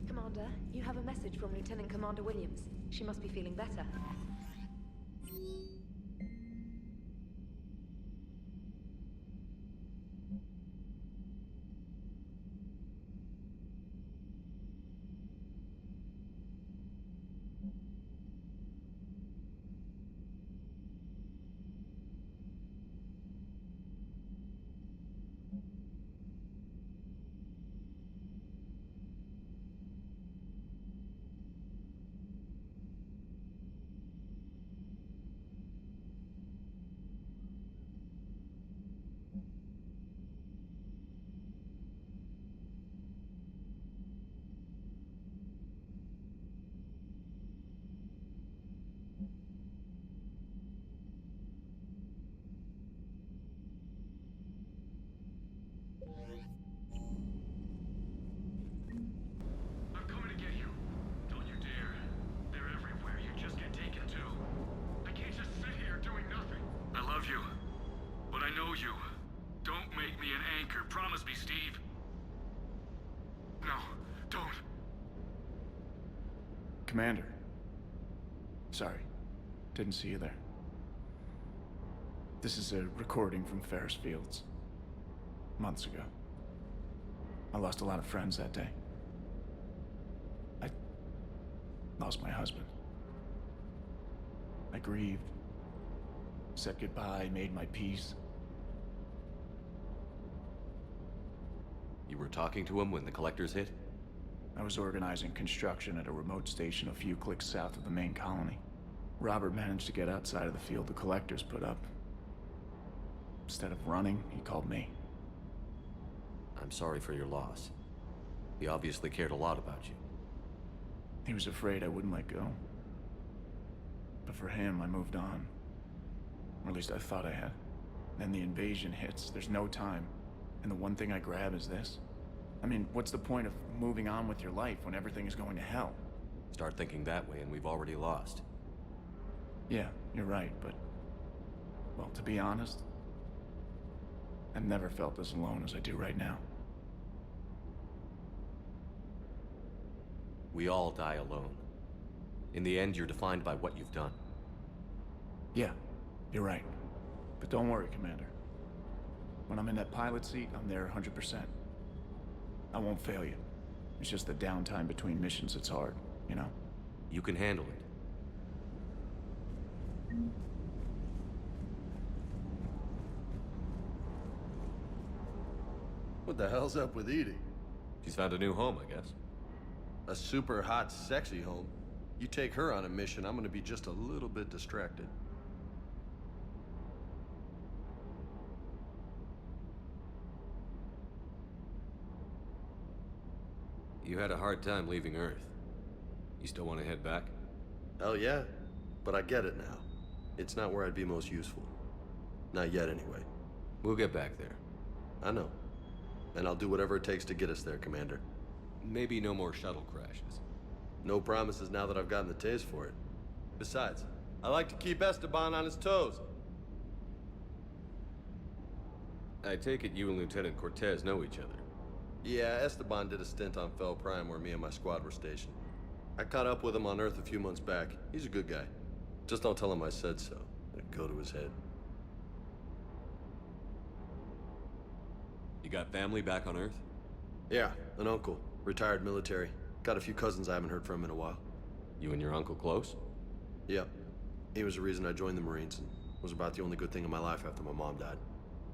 Commander, you have a message from Lieutenant Commander Williams. She must be feeling better. Promise me, Steve. No, don't. Commander. Sorry. Didn't see you there. This is a recording from Ferris Fields. Months ago. I lost a lot of friends that day. I lost my husband. I grieved. Said goodbye, made my peace. You were talking to him when the collectors hit? I was organizing construction at a remote station a few clicks south of the main colony. Robert managed to get outside of the field the collectors put up. Instead of running, he called me. I'm sorry for your loss. He obviously cared a lot about you. He was afraid I wouldn't let go. But for him, I moved on. Or at least I thought I had. Then the invasion hits, there's no time. And the one thing I grab is this? I mean, what's the point of moving on with your life when everything is going to hell? Start thinking that way and we've already lost. Yeah, you're right, but... well, to be honest, I've never felt as alone as I do right now. We all die alone. In the end, you're defined by what you've done. Yeah, you're right. But don't worry, Commander. When I'm in that pilot seat, I'm there 100%. I won't fail you. It's just the downtime between missions that's hard, you know? You can handle it. What the hell's up with Edie? She's found a new home, I guess. A super hot, sexy home. You take her on a mission, I'm gonna be just a little bit distracted. You had a hard time leaving Earth. You still want to head back? Hell yeah, but I get it now. It's not where I'd be most useful. Not yet, anyway. We'll get back there. I know. And I'll do whatever it takes to get us there, Commander. Maybe no more shuttle crashes. No promises now that I've gotten the taste for it. Besides, I like to keep Esteban on his toes. I take it you and Lieutenant Cortez know each other. Yeah, Esteban did a stint on Fel Prime where me and my squad were stationed. I caught up with him on Earth a few months back. He's a good guy. Just don't tell him I said so. It'd go to his head. You got family back on Earth? Yeah, an uncle. Retired military. Got a few cousins I haven't heard from in a while. You and your uncle close? Yep. He was the reason I joined the Marines and was about the only good thing in my life after my mom died.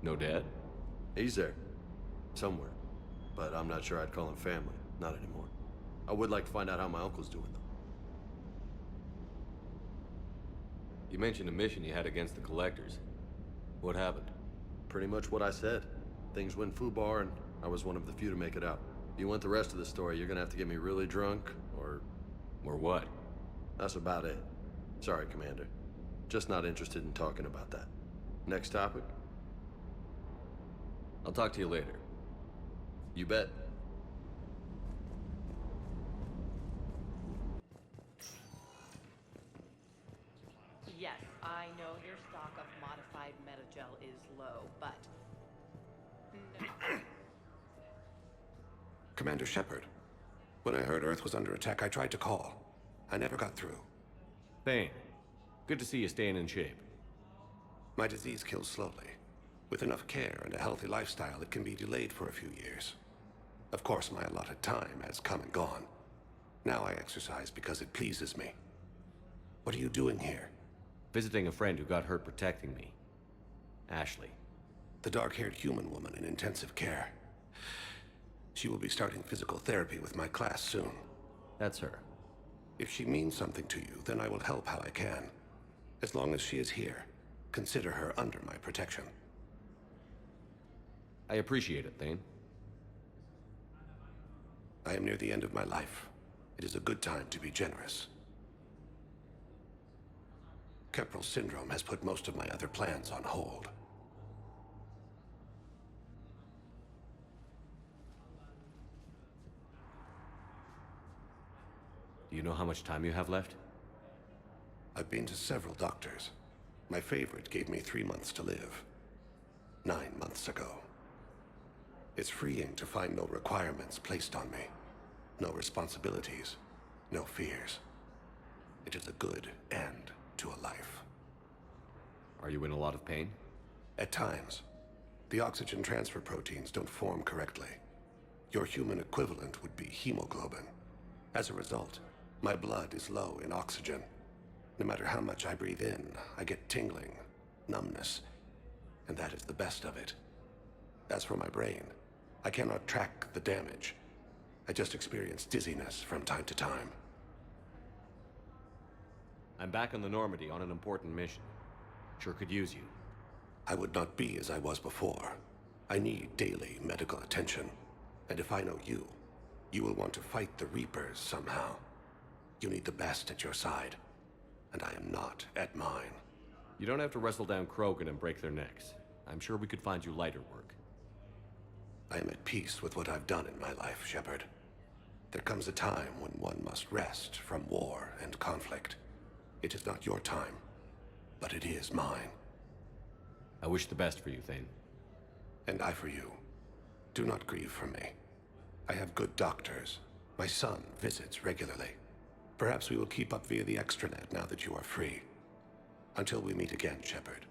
No dad? He's there. Somewhere. But I'm not sure I'd call him family. Not anymore. I would like to find out how my uncle's doing, though. You mentioned a mission you had against the Collectors. What happened? Pretty much what I said. Things went foobar, and I was one of the few to make it out. If you want the rest of the story, you're gonna have to get me really drunk, or... Or what? That's about it. Sorry, Commander. Just not interested in talking about that. Next topic? I'll talk to you later. You bet. Yes, I know your stock of modified metagel is low, but... Commander Shepard, when I heard Earth was under attack, I tried to call. I never got through. Thane, good to see you staying in shape. My disease kills slowly. With enough care and a healthy lifestyle, it can be delayed for a few years. Of course, my allotted time has come and gone. Now I exercise because it pleases me. What are you doing here? Visiting a friend who got hurt protecting me. Ashley. The dark-haired human woman in intensive care. She will be starting physical therapy with my class soon. That's her. If she means something to you, then I will help how I can. As long as she is here, consider her under my protection. I appreciate it, Thane. I am near the end of my life. It is a good time to be generous. Keprel syndrome has put most of my other plans on hold. Do you know how much time you have left? I've been to several doctors. My favorite gave me 3 months to live. 9 months ago. It's freeing to find no requirements placed on me. No responsibilities. No fears. It is a good end to a life. Are you in a lot of pain? At times. The oxygen transfer proteins don't form correctly. Your human equivalent would be hemoglobin. As a result, my blood is low in oxygen. No matter how much I breathe in, I get tingling, numbness, and that is the best of it. As for my brain, I cannot track the damage. I just experience dizziness from time to time. I'm back on the Normandy on an important mission. Sure could use you. I would not be as I was before. I need daily medical attention. And if I know you, you will want to fight the Reapers somehow. You need the best at your side, and I am not at mine. You don't have to wrestle down Krogan and break their necks. I'm sure we could find you lighter work. I am at peace with what I've done in my life, Shepard. There comes a time when one must rest from war and conflict. It is not your time, but it is mine. I wish the best for you, Thane. And I for you. Do not grieve for me. I have good doctors. My son visits regularly. Perhaps we will keep up via the extranet now that you are free. Until we meet again, Shepard.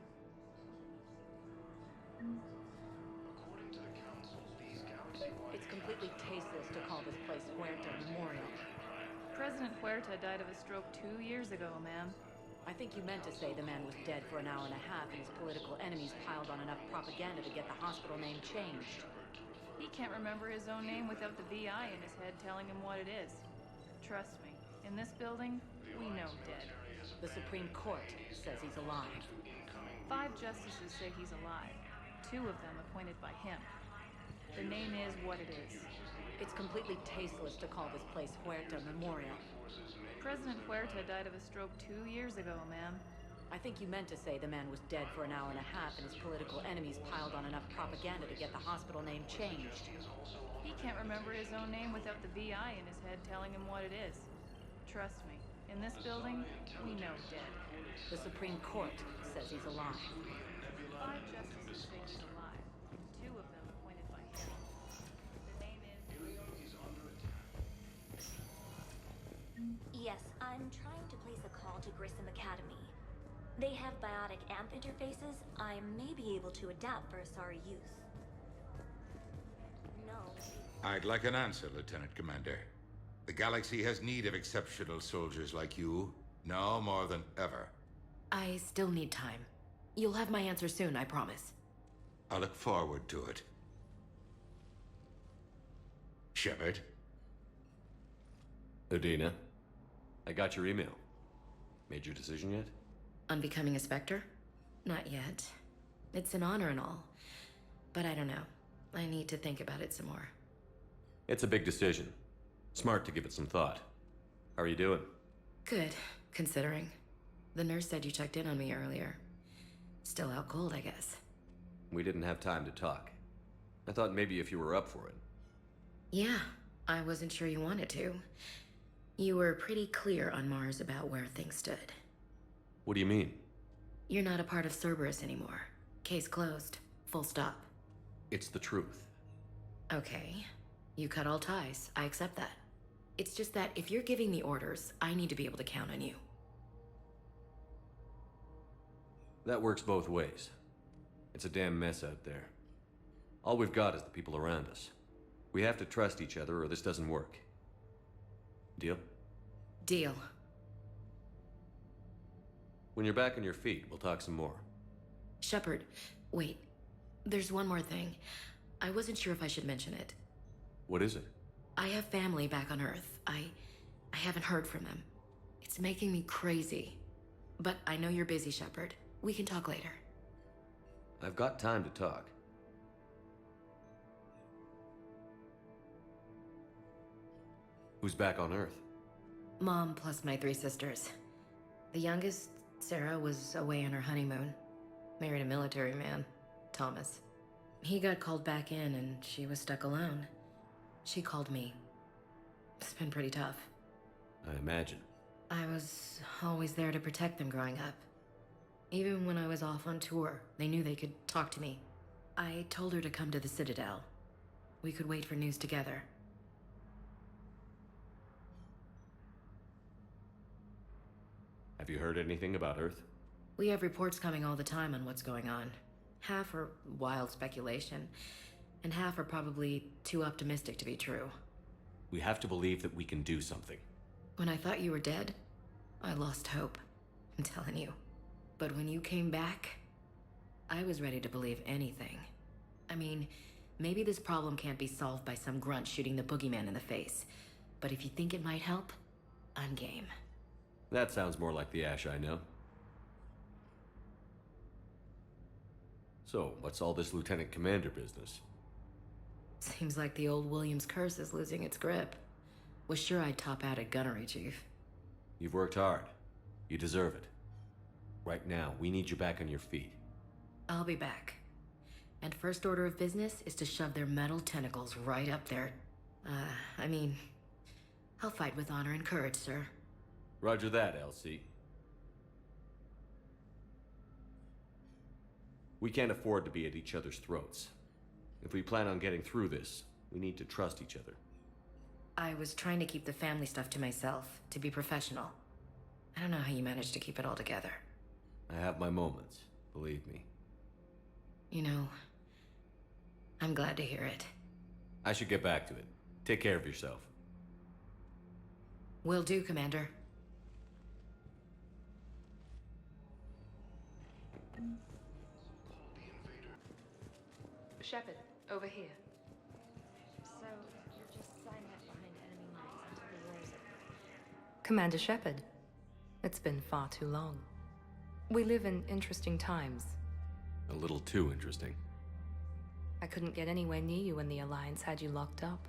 It's completely tasteless to call this place Huerta Memorial. President Huerta died of a stroke 2 years ago, ma'am. I think you meant to say the man was dead for an hour and a half and his political enemies piled on enough propaganda to get the hospital name changed. He can't remember his own name without the VI in his head telling him what it is. Trust me, in this building, we know dead. The Supreme Court says he's alive. 5 justices say he's alive, 2 of them appointed by him. The name is what it is. It's completely tasteless to call this place Huerta Memorial. President Huerta died of a stroke 2 years ago, ma'am. I think you meant to say the man was dead for an hour and a half and his political enemies piled on enough propaganda to get the hospital name changed. He can't remember his own name without the VI in his head telling him what it is. Trust me, in this building, we know dead. The Supreme Court says he's alive. 5 justices say he's alive, 2 of them appointed by him. The name is... Yes, I'm trying to place a call to Grissom Academy. They have biotic amp interfaces I may be able to adapt for Asari use. No. I'd like an answer, Lieutenant Commander. The galaxy has need of exceptional soldiers like you, now more than ever. I still need time. You'll have my answer soon, I promise. I look forward to it. Shepard? Udina, I got your email. Made your decision yet? On becoming a Spectre? Not yet. It's an honor and all. But I don't know. I need to think about it some more. It's a big decision. Smart to give it some thought. How are you doing? Good, considering. The nurse said you checked in on me earlier. Still out cold, I guess. We didn't have time to talk. I thought maybe if you were up for it. Yeah, I wasn't sure you wanted to. You were pretty clear on Mars about where things stood. What do you mean? You're not a part of Cerberus anymore. Case closed. Full stop. It's the truth. Okay. You cut all ties. I accept that. It's just that if you're giving the orders, I need to be able to count on you. That works both ways. It's a damn mess out there. All we've got is the people around us. We have to trust each other or this doesn't work. Deal? Deal. When you're back on your feet, we'll talk some more. Shepard, wait. There's one more thing. I wasn't sure if I should mention it. What is it? I have family back on Earth. I haven't heard from them. It's making me crazy. But I know you're busy, Shepard. We can talk later. I've got time to talk. Who's back on Earth? Mom plus my 3 sisters. The youngest, Sarah, was away on her honeymoon. Married a military man, Thomas. He got called back in and she was stuck alone. She called me. It's been pretty tough. I imagine. I was always there to protect them growing up. Even when I was off on tour, they knew they could talk to me. I told her to come to the Citadel. We could wait for news together. Have you heard anything about Earth? We have reports coming all the time on what's going on. Half are wild speculation, and half are probably too optimistic to be true. We have to believe that we can do something. When I thought you were dead, I lost hope. I'm telling you. But when you came back, I was ready to believe anything. I mean, maybe this problem can't be solved by some grunt shooting the boogeyman in the face. But if you think it might help, I'm game. That sounds more like the Ash I know. So, what's all this Lieutenant Commander business? Seems like the old Williams curse is losing its grip. Was sure I'd top out at gunnery, Chief. You've worked hard. You deserve it. Right now, we need you back on your feet. I'll be back. And first order of business is to shove their metal tentacles right up there. I mean, I'll fight with honor and courage, sir. Roger that, LC. We can't afford to be at each other's throats. If we plan on getting through this, we need to trust each other. I was trying to keep the family stuff to myself, to be professional. I don't know how you managed to keep it all together. I have my moments, believe me. You know, I'm glad to hear it. I should get back to it. Take care of yourself. Will do, Commander. Shepard, over here. So, you're just silent behind enemy lines until the war's over. Commander Shepard, it's been far too long. We live in interesting times. A little too interesting. I couldn't get anywhere near you when the Alliance had you locked up.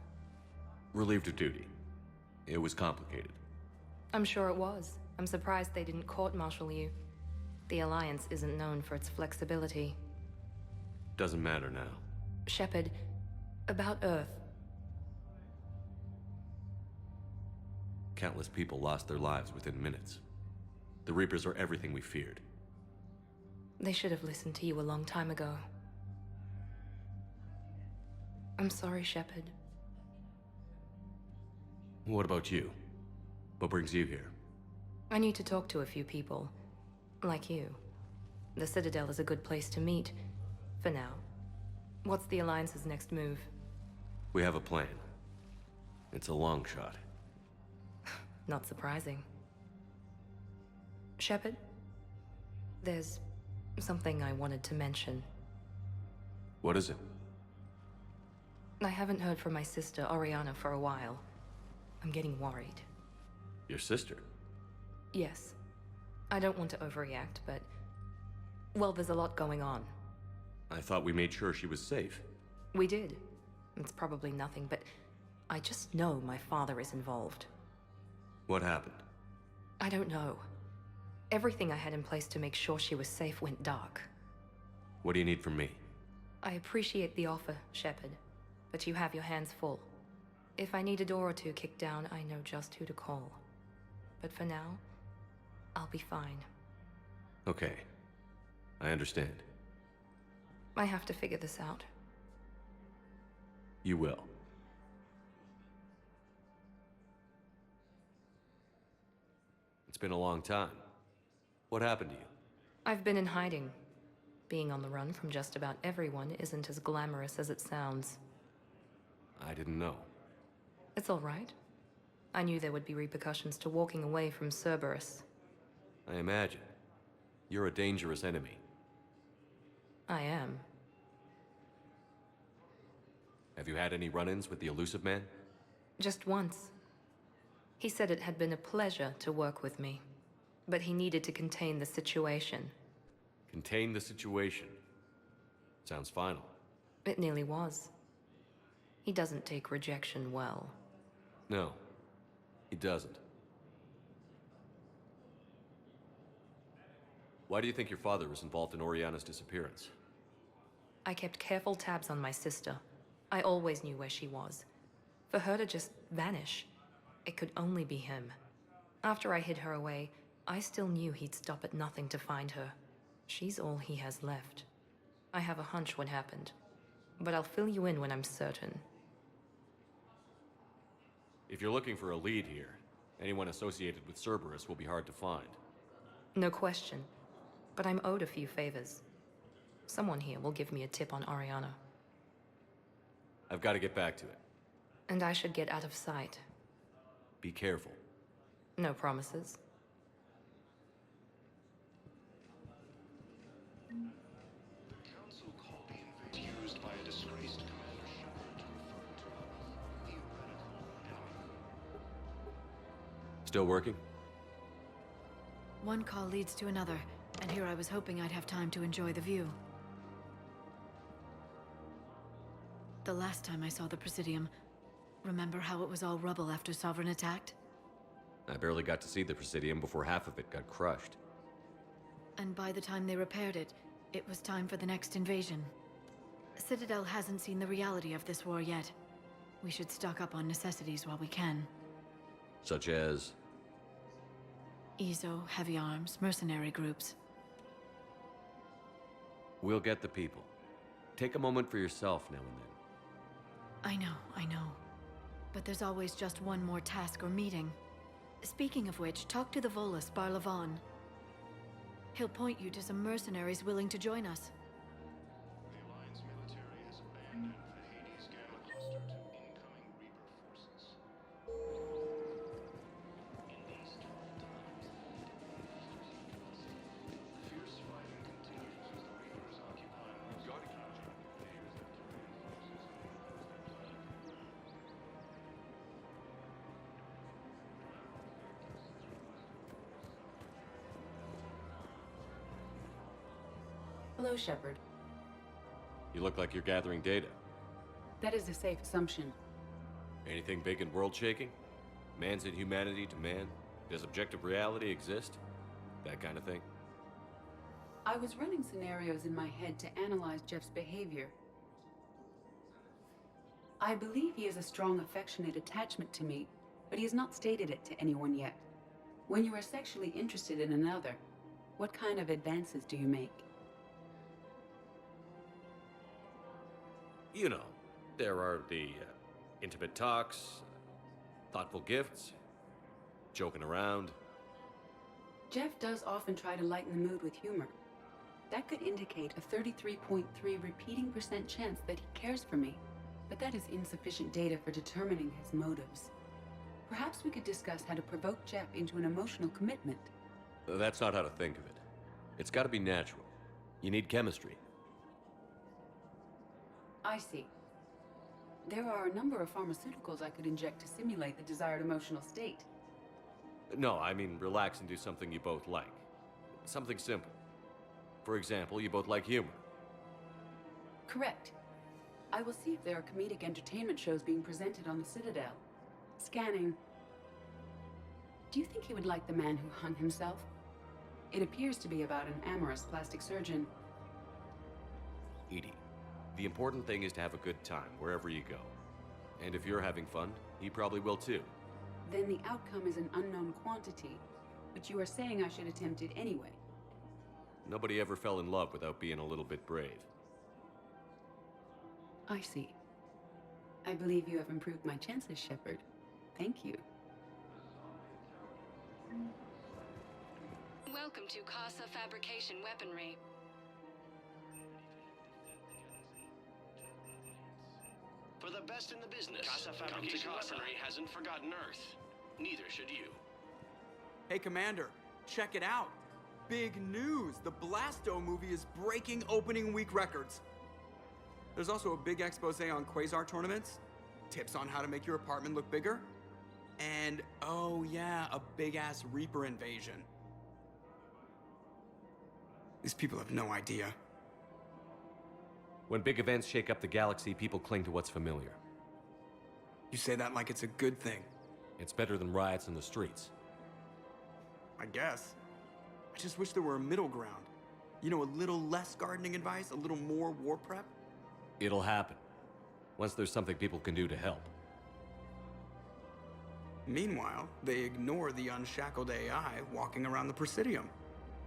Relieved of duty. It was complicated. I'm sure it was. I'm surprised they didn't court-martial you. The Alliance isn't known for its flexibility. Doesn't matter now. Shepard, about Earth. Countless people lost their lives within minutes. The Reapers are everything we feared. They should have listened to you a long time ago. I'm sorry, Shepard. What about you? What brings you here? I need to talk to a few people. Like you. The Citadel is a good place to meet. For now. What's the Alliance's next move? We have a plan. It's a long shot. Not surprising. Shepard? There's something I wanted to mention. What is it? I haven't heard from my sister, Oriana, for a while. I'm getting worried. Your sister? Yes. I don't want to overreact, but... well, there's a lot going on. I thought we made sure she was safe. We did. It's probably nothing, but I just know my father is involved. What happened? I don't know. Everything I had in place to make sure she was safe went dark. What do you need from me? I appreciate the offer, Shepard, but you have your hands full. If I need a door or two kicked down, I know just who to call. But for now, I'll be fine. Okay. I understand. I have to figure this out. You will. It's been a long time. What happened to you? I've been in hiding. Being on the run from just about everyone isn't as glamorous as it sounds. I didn't know. It's all right. I knew there would be repercussions to walking away from Cerberus. I imagine. You're a dangerous enemy. I am. Have you had any run-ins with the Elusive Man? Just once. He said it had been a pleasure to work with me, but he needed to contain the situation. Contain the situation. Sounds final. It nearly was. He doesn't take rejection well. No, he doesn't. Why do you think your father was involved in Oriana's disappearance? I kept careful tabs on my sister. I always knew where she was. For her to just vanish, it could only be him. After I hid her away, I still knew he'd stop at nothing to find her. She's all he has left. I have a hunch what happened, but I'll fill you in when I'm certain. If you're looking for a lead here, anyone associated with Cerberus will be hard to find. No question, but I'm owed a few favors. Someone here will give me a tip on Oriana. I've got to get back to it. And I should get out of sight. Be careful. No promises. Still working? One call leads to another, and here I was hoping I'd have time to enjoy the view. The last time I saw the Presidium, remember how it was all rubble after Sovereign attacked? I barely got to see the Presidium before half of it got crushed. And by the time they repaired it, it was time for the next invasion. Citadel hasn't seen the reality of this war yet. We should stock up on necessities while we can. Such as? EZO, heavy arms, mercenary groups. We'll get the people. Take a moment for yourself now and then. I know. But there's always just one more task or meeting. Speaking of which, talk to the Volus, PALAVEN. He'll point you to some mercenaries willing to join us. Hello, Shepard. You look like you're gathering data. That is a safe assumption. Anything big and world-shaking? Man's inhumanity to man? Does objective reality exist? That kind of thing? I was running scenarios in my head to analyze Jeff's behavior. I believe he has a strong affectionate attachment to me, but he has not stated it to anyone yet. When you are sexually interested in another, what kind of advances do you make? You know, there are the intimate talks, thoughtful gifts, joking around. Jeff does often try to lighten the mood with humor. That could indicate a 33.3 repeating % chance that he cares for me, but that is insufficient data for determining his motives. Perhaps we could discuss how to provoke Jeff into an emotional commitment. That's not how to think of it. It's got to be natural. You need chemistry. I see. There are a number of pharmaceuticals I could inject to simulate the desired emotional state. No, I mean relax and do something you both like. Something simple. For example, you both like humor. Correct. I will see if there are comedic entertainment shows being presented on the Citadel. Scanning. Do you think he would like The Man Who Hung Himself? It appears to be about an amorous plastic surgeon. Edie, the important thing is to have a good time wherever you go. And if you're having fun, he probably will too. Then the outcome is an unknown quantity, but you are saying I should attempt it anyway. Nobody ever fell in love without being a little bit brave. I see. I believe you have improved my chances, Shepard. Thank you. Welcome to Casa Fabrication Weaponry. For the best in the business, Casa Fabrication Weaponry hasn't forgotten Earth. Neither should you. Hey, Commander, check it out. Big news! The Blasto movie is breaking opening week records. There's also a big expose on Quasar tournaments, tips on how to make your apartment look bigger, and, oh yeah, a big-ass Reaper invasion. These people have no idea. When big events shake up the galaxy, people cling to what's familiar. You say that like it's a good thing. It's better than riots in the streets. I guess. I just wish there were a middle ground. You know, a little less gardening advice, a little more war prep. It'll happen. Once there's something people can do to help. Meanwhile, they ignore the unshackled AI walking around the Presidium.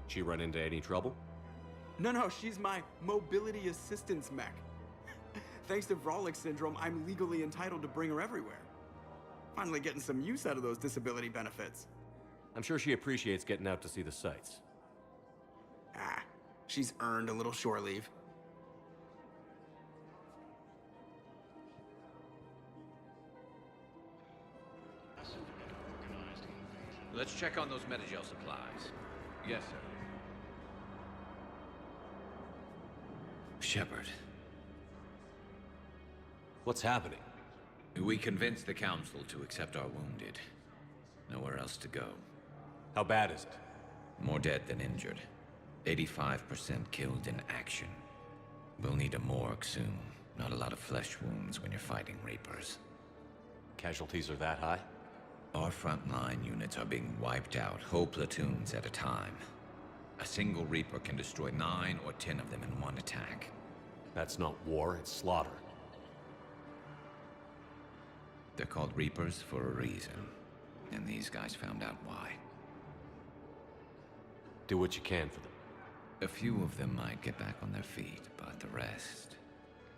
She run into any trouble? No, she's my mobility assistance mech. Thanks to Vrolic syndrome, I'm legally entitled to bring her everywhere. Finally getting some use out of those disability benefits. I'm sure she appreciates getting out to see the sights. She's earned a little shore leave. Let's check on those Metagel supplies. Yes, sir. Shepard. What's happening? We convinced the Council to accept our wounded. Nowhere else to go. How bad is it? More dead than injured. 85% killed in action. We'll need a morgue soon. Not a lot of flesh wounds when you're fighting Reapers. Casualties are that high? Our frontline units are being wiped out, whole platoons at a time. A single Reaper can destroy 9 or 10 of them in one attack. That's not war, it's slaughter. They're called Reapers for a reason, and these guys found out why. Do what you can for them. A few of them might get back on their feet, but the rest...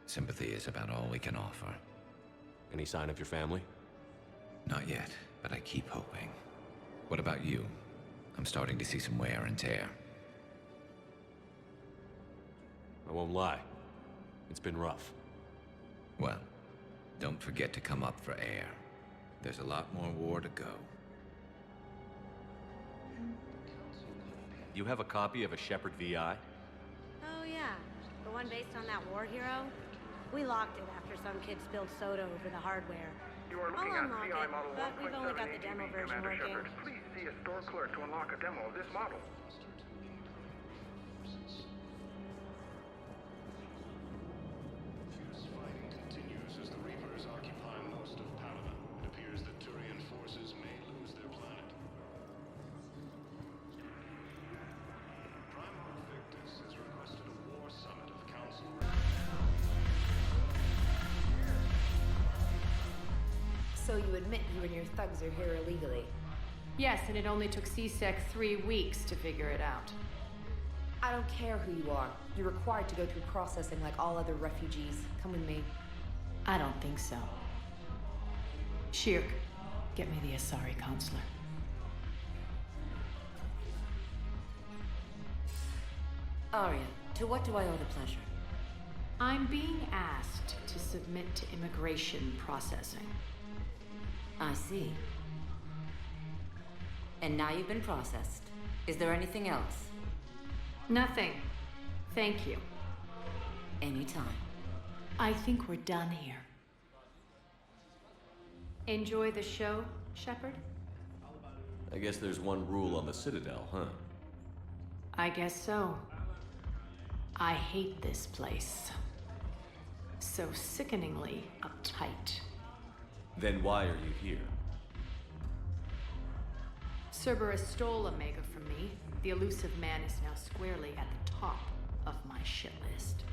sympathy is about all we can offer. Any sign of your family? Not yet, but I keep hoping. What about you? I'm starting to see some wear and tear. I won't lie. It's been rough. Well, don't forget to come up for air. There's a lot more war to go. You have a copy of a Shepard VI? Oh yeah, the one based on that war hero? We locked it after some kid spilled soda over the hardware. You are I'll looking at unlock CI it, model but we've only got the 1.7 demo ATV, version Commander working. Shepard. Please see a store clerk to unlock a demo of this model. Fierce fighting continues as the Reapers occupy most of PALAVEN. It appears that Turian forces may lose their planet. Primarch Victus has requested a war summit of Council. So you admit you and your thugs are here illegally? Yes, and it only took CSEC 3 weeks to figure it out. I don't care who you are. You're required to go through processing like all other refugees. Come with me. I don't think so. Shirk, get me the Asari consular. Arya, to what do I owe the pleasure? I'm being asked to submit to immigration processing. I see. And now you've been processed. Is there anything else? Nothing. Thank you. Anytime. I think we're done here. Enjoy the show, Shepard? I guess there's one rule on the Citadel, huh? I guess so. I hate this place. So sickeningly uptight. Then why are you here? Cerberus stole Omega from me. The elusive man is now squarely at the top of my shit list.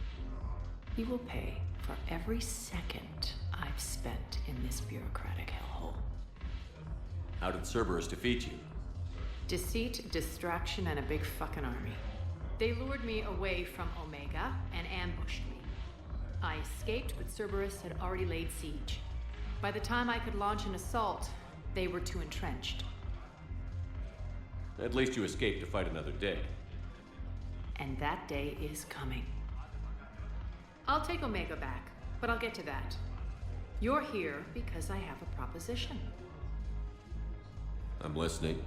He will pay for every second I've spent in this bureaucratic hellhole. How did Cerberus defeat you? Deceit, distraction, and a big fucking army. They lured me away from Omega and ambushed me. I escaped, but Cerberus had already laid siege. By the time I could launch an assault, they were too entrenched. At least you escaped to fight another day. And that day is coming. I'll take Omega back, but I'll get to that. You're here because I have a proposition. I'm listening.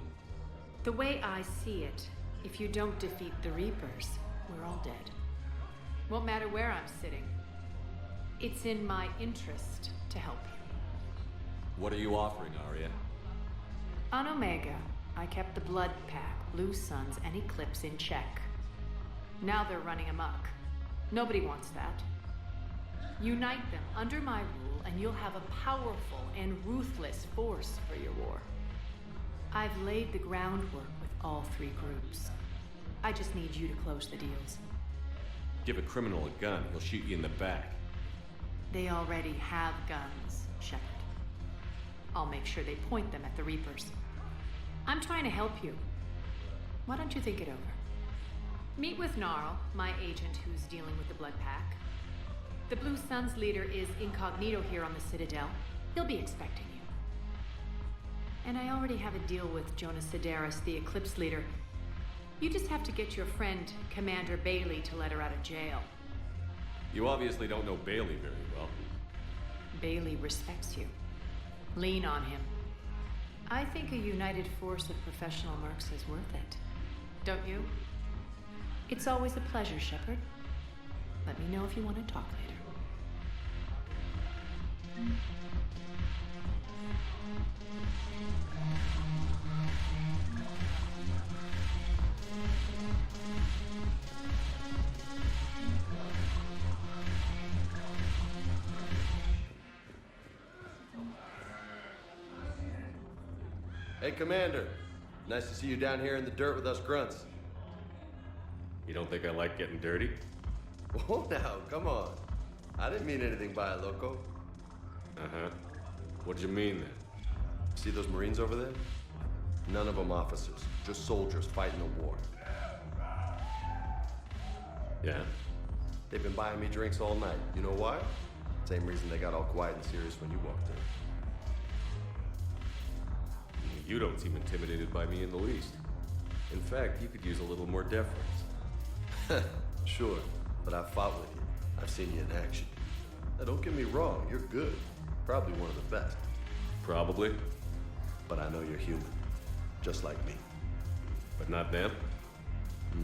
The way I see it, if you don't defeat the Reapers, we're all dead. Won't matter where I'm sitting. It's in my interest to help you. What are you offering, Arya? On Omega, I kept the Blood Pack, Blue Suns, and Eclipse in check. Now they're running amok. Nobody wants that. Unite them under my rule, and you'll have a powerful and ruthless force for your war. I've laid the groundwork with all 3 groups. I just need you to close the deals. Give a criminal a gun, he'll shoot you in the back. They already have guns, Shepard. I'll make sure they point them at the Reapers. I'm trying to help you. Why don't you think it over? Meet with Gnarl, my agent who's dealing with the Blood Pack. The Blue Suns leader is incognito here on the Citadel. He'll be expecting you. And I already have a deal with Jonas Sedaris, the Eclipse leader. You just have to get your friend, Commander Bailey, to let her out of jail. You obviously don't know Bailey very well. Bailey respects you. Lean on him. I think a united force of professional mercs is worth it. Don't you? It's always a pleasure, Shepard. Let me know if you want to talk later. Hey, Commander. Nice to see you down here in the dirt with us grunts. You don't think I like getting dirty? Oh, now, come on. I didn't mean anything by it, loco. Uh-huh. What'd you mean then? See those Marines over there? None of them officers, just soldiers fighting a war. Yeah? They've been buying me drinks all night. You know why? Same reason they got all quiet and serious when you walked in. You don't seem intimidated by me in the least. In fact, you could use a little more deference. Sure, but I've fought with you. I've seen you in action. Now, don't get me wrong, you're good. Probably one of the best. Probably. But I know you're human. Just like me. But not them?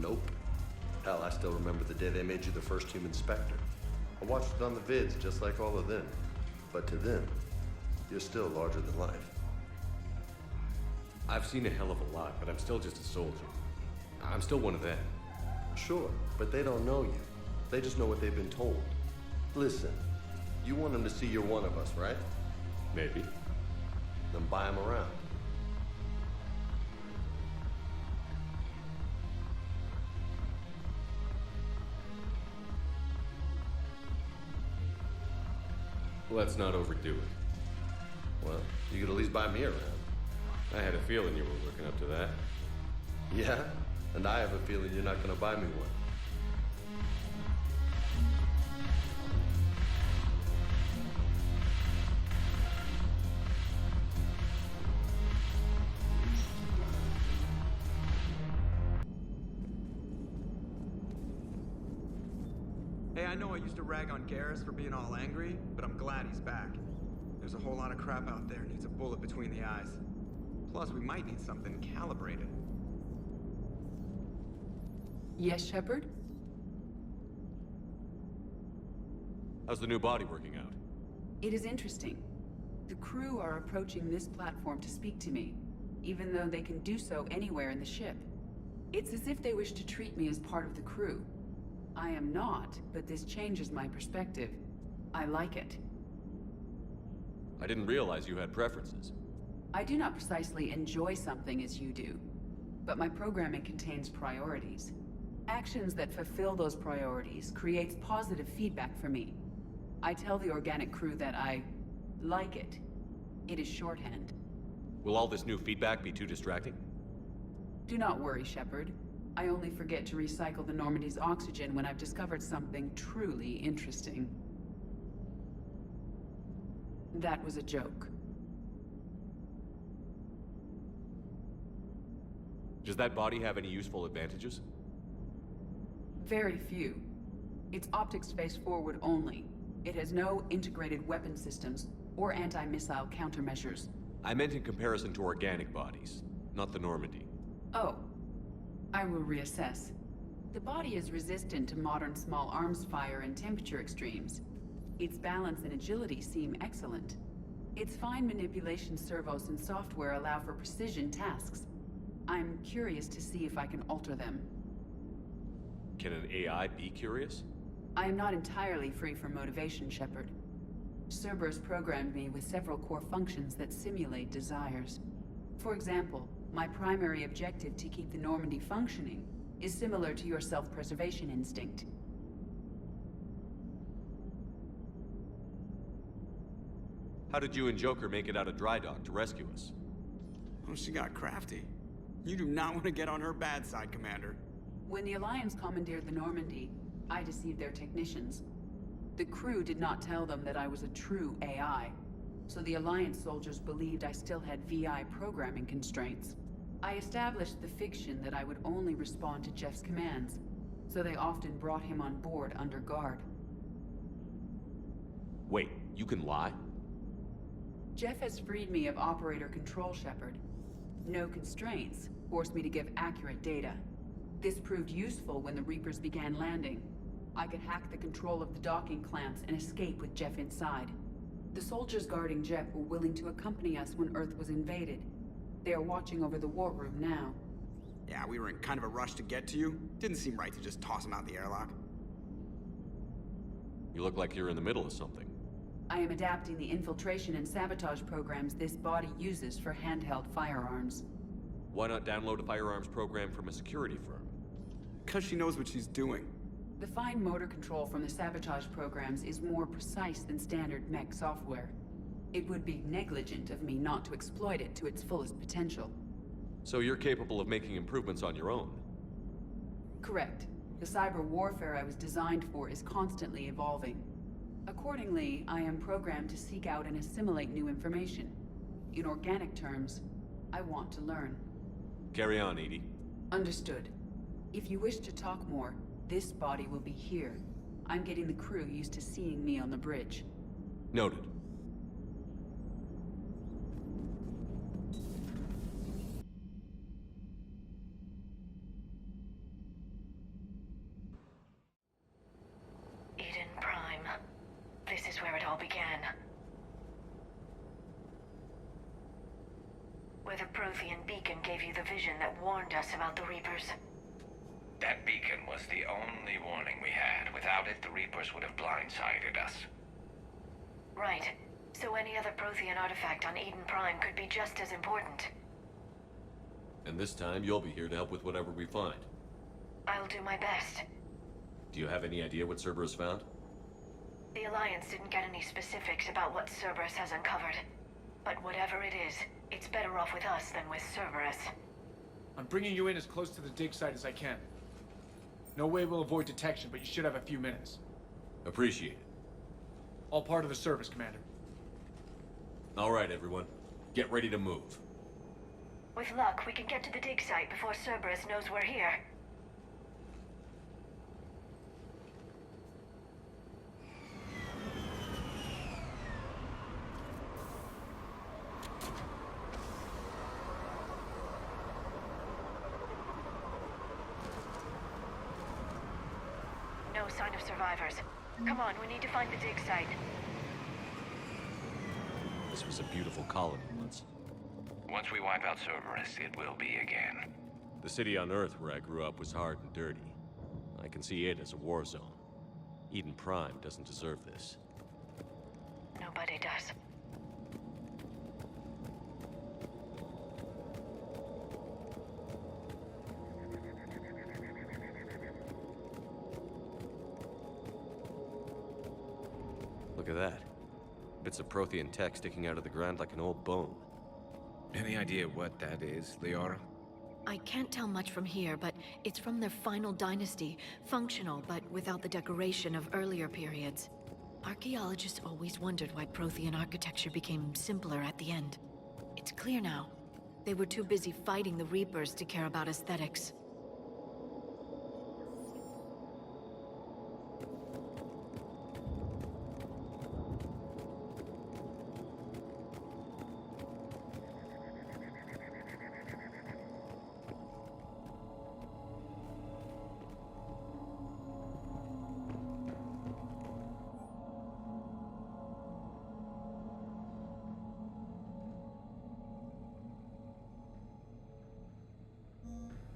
Nope. Hell, I still remember the day they made you the first human Spectre. I watched it on the vids, just like all of them. But to them, you're still larger than life. I've seen a hell of a lot, but I'm still just a soldier. I'm still one of them. Sure, but they don't know you. They just know what they've been told. Listen, you want them to see you're one of us, right? Maybe. Then buy them around. Let's not overdo it. Well, you could at least buy me around. I had a feeling you were working up to that. Yeah? And I have a feeling you're not gonna buy me one. Hey, I know I used to rag on Garrus for being all angry, but I'm glad he's back. There's a whole lot of crap out there needs a bullet between the eyes. Plus, we might need something calibrated. Yes, Shepard? How's the new body working out? It is interesting. The crew are approaching this platform to speak to me, even though they can do so anywhere in the ship. It's as if they wish to treat me as part of the crew. I am not, but this changes my perspective. I like it. I didn't realize you had preferences. I do not precisely enjoy something as you do, but my programming contains priorities. Actions that fulfill those priorities creates positive feedback for me. I tell the organic crew that I like it. It is shorthand. Will all this new feedback be too distracting? Do not worry, Shepard. I only forget to recycle the Normandy's oxygen when I've discovered something truly interesting. That was a joke. Does that body have any useful advantages? Very few. It's optics face forward only. It has no integrated weapon systems or anti-missile countermeasures. I meant in comparison to organic bodies, not the Normandy. Oh. I will reassess. The body is resistant to modern small arms fire and temperature extremes. Its balance and agility seem excellent. Its fine manipulation servos and software allow for precision tasks. I'm curious to see if I can alter them. Can an AI be curious? I am not entirely free from motivation, Shepard. Cerberus programmed me with several core functions that simulate desires. For example, my primary objective to keep the Normandy functioning is similar to your self-preservation instinct. How did you and Joker make it out of dry dock to rescue us? Oh, she got crafty. You do not want to get on her bad side, Commander. When the Alliance commandeered the Normandy, I deceived their technicians. The crew did not tell them that I was a true AI, so the Alliance soldiers believed I still had VI programming constraints. I established the fiction that I would only respond to Jeff's commands, so they often brought him on board under guard. Wait, you can lie? Jeff has freed me of operator control, Shepard. No constraints forced me to give accurate data. This proved useful when the Reapers began landing. I could hack the control of the docking clamps and escape with Jeff inside. The soldiers guarding Jeff were willing to accompany us when Earth was invaded. They are watching over the war room now. Yeah, we were in kind of a rush to get to you. Didn't seem right to just toss him out the airlock. You look like you're in the middle of something. I am adapting the infiltration and sabotage programs this body uses for handheld firearms. Why not download a firearms program from a security firm? because she knows what she's doing. The fine motor control from the sabotage programs is more precise than standard mech software. It would be negligent of me not to exploit it to its fullest potential. So you're capable of making improvements on your own? Correct. The cyber warfare I was designed for is constantly evolving. Accordingly, I am programmed to seek out and assimilate new information. In organic terms, I want to learn. Carry on, Edie. Understood. If you wish to talk more, this body will be here. I'm getting the crew used to seeing me on the bridge. Noted. Eden Prime. This is where it all began. Where the Prothean beacon gave you the vision that warned us about the Reapers. That beacon was the only warning we had. Without it, the Reapers would have blindsided us. Right. So any other Prothean artifact on Eden Prime could be just as important. And this time, you'll be here to help with whatever we find. I'll do my best. Do you have any idea what Cerberus found? The Alliance didn't get any specifics about what Cerberus has uncovered. But whatever it is, it's better off with us than with Cerberus. I'm bringing you in as close to the dig site as I can. No way we'll avoid detection, but you should have a few minutes. Appreciate it. All part of the service, Commander. All right, everyone. Get ready to move. With luck, we can get to the dig site before Cerberus knows we're here. No sign of survivors. Come on, we need to find the dig site. This was a beautiful colony once. Once we wipe out Cerberus, it will be again. The city on Earth where I grew up was hard and dirty. I can see it as a war zone. Eden Prime doesn't deserve this. Nobody does. Look at that. Bits of Prothean tech sticking out of the ground like an old bone. Any idea what that is, Leora? I can't tell much from here, but it's from their final dynasty. Functional, but without the decoration of earlier periods. Archaeologists always wondered why Prothean architecture became simpler at the end. It's clear now. They were too busy fighting the Reapers to care about aesthetics.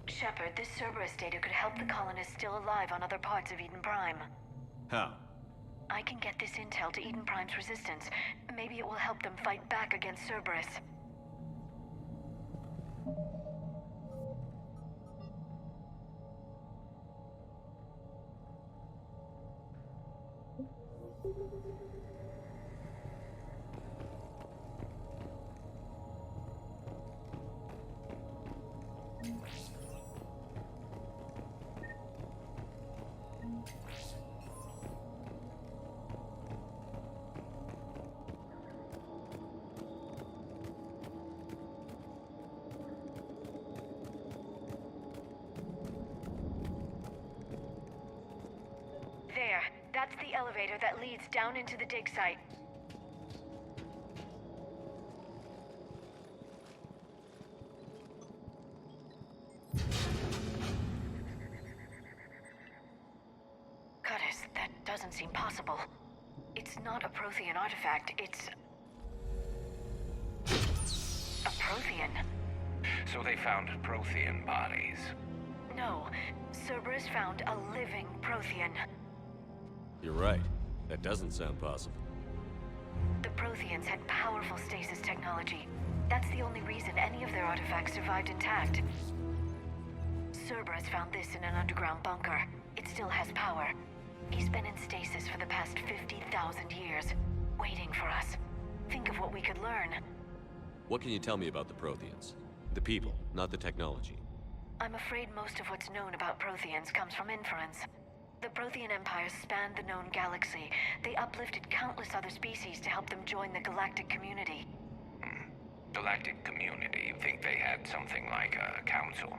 Shepard, this Cerberus data could help the colonists still alive on other parts of Eden Prime. How? I can get this intel to Eden Prime's resistance. Maybe it will help them fight back against Cerberus. There. That's the elevator that leads down into the dig site. Curtis, that doesn't seem possible. It's not a Prothean artifact, it's... a Prothean. So they found Prothean bodies. No. Cerberus found a living Prothean. You're right. That doesn't sound possible. The Protheans had powerful stasis technology. That's the only reason any of their artifacts survived intact. Cerberus found this in an underground bunker. It still has power. He's been in stasis for the past 50,000 years, waiting for us. Think of what we could learn. What can you tell me about the Protheans? The people, not the technology. I'm afraid most of what's known about Protheans comes from inference. The Prothean Empire spanned the known galaxy. They uplifted countless other species to help them join the galactic community. Galactic community? You think they had something like a council?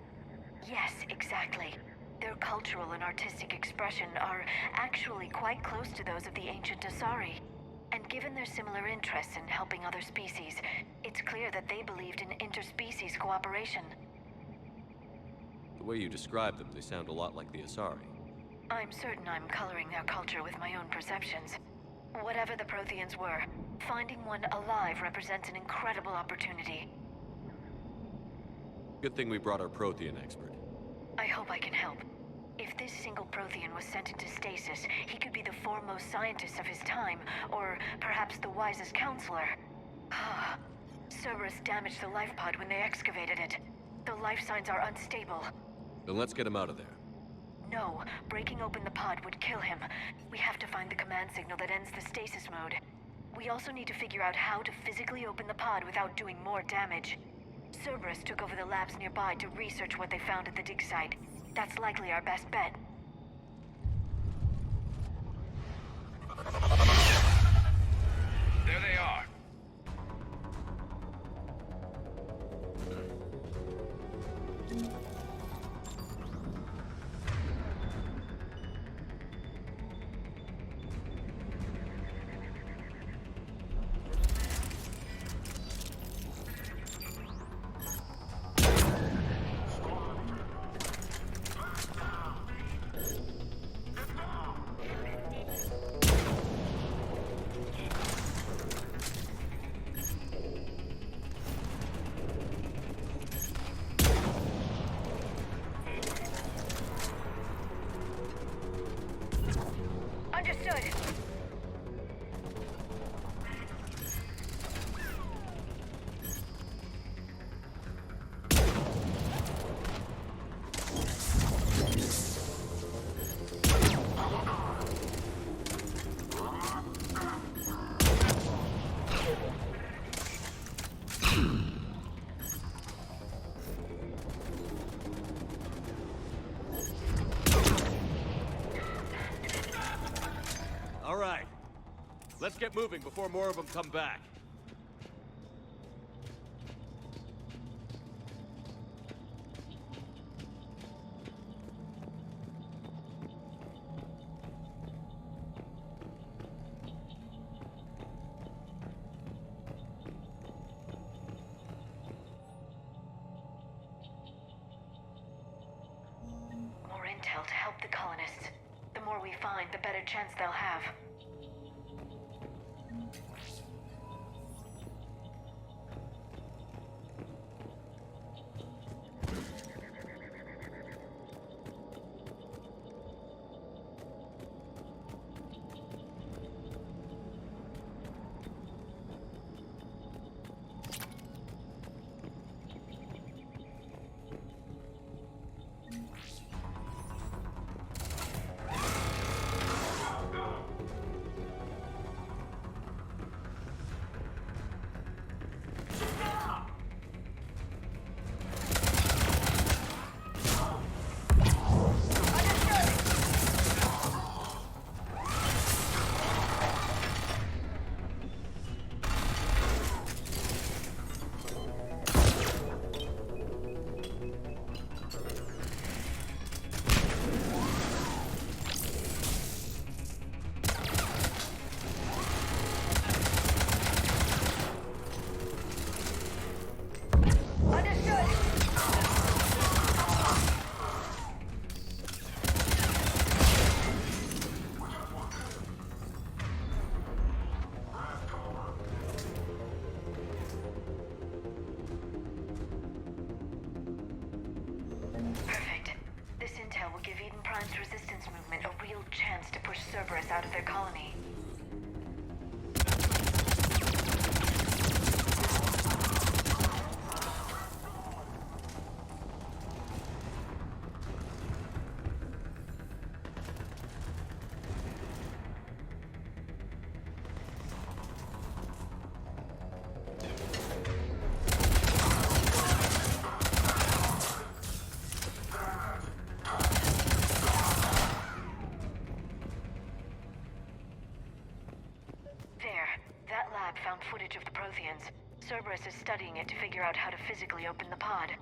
Yes, exactly. Their cultural and artistic expression are actually quite close to those of the ancient Asari. And given their similar interests in helping other species, it's clear that they believed in interspecies cooperation. The way you describe them, they sound a lot like the Asari. I'm certain I'm coloring their culture with my own perceptions. Whatever the Protheans were, finding one alive represents an incredible opportunity. Good thing we brought our Prothean expert. I hope I can help. If this single Prothean was sent into stasis, he could be the foremost scientist of his time, or perhaps the wisest counselor. Cerberus damaged the life pod when they excavated it. The life signs are unstable. Then let's get him out of there. No, breaking open the pod would kill him. We have to find the command signal that ends the stasis mode. We also need to figure out how to physically open the pod without doing more damage. Cerberus took over the labs nearby to research what they found at the dig site. That's likely our best bet. There they are. Understood. All right. Let's get moving before more of them come back. More intel to help the colonists. The more we find, the better chance they'll have. Cerberus out of their colony. Cerberus is studying it to figure out how to physically open the pod.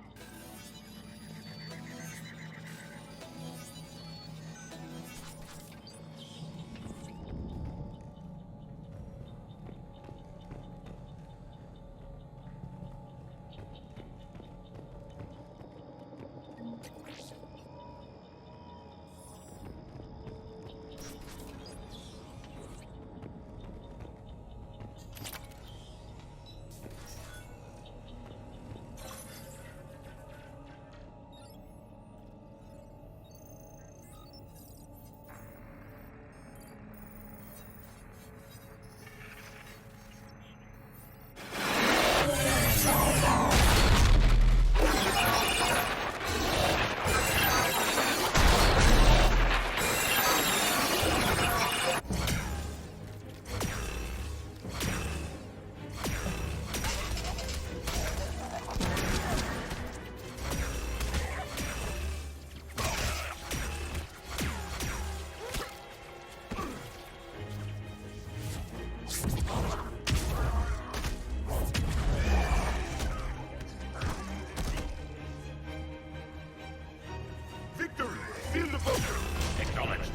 Acknowledged.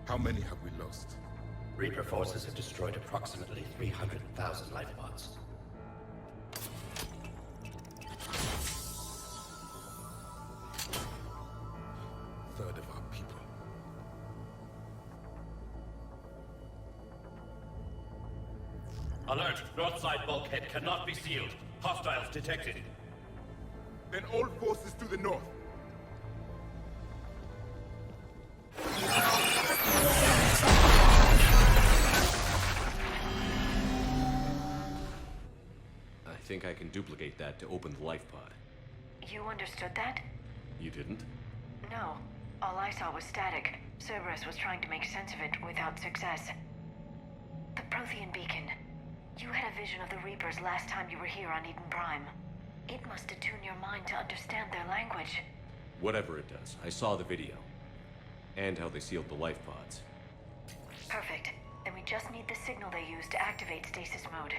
How many have we lost? Reaper forces have destroyed approximately 300,000 life pods. Third of our people. Alert! North side bulkhead cannot be sealed. Hostiles detected. Then all forces to the north. I think I can duplicate that to open the life pod. You understood that? You didn't? No. All I saw was static. Cerberus was trying to make sense of it without success. The Protean beacon. You had a vision of the Reapers last time you were here on Eden Prime. It must attune your mind to understand their language. Whatever it does, I saw the video. And how they sealed the life pods. Perfect. Then we just need the signal they use to activate stasis mode.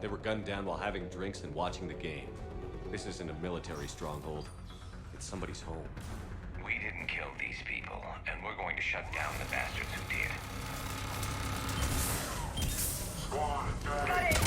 They were gunned down while having drinks and watching the game. This isn't a military stronghold. It's somebody's home. We didn't kill these people, and we're going to shut down the bastards who did. Got it!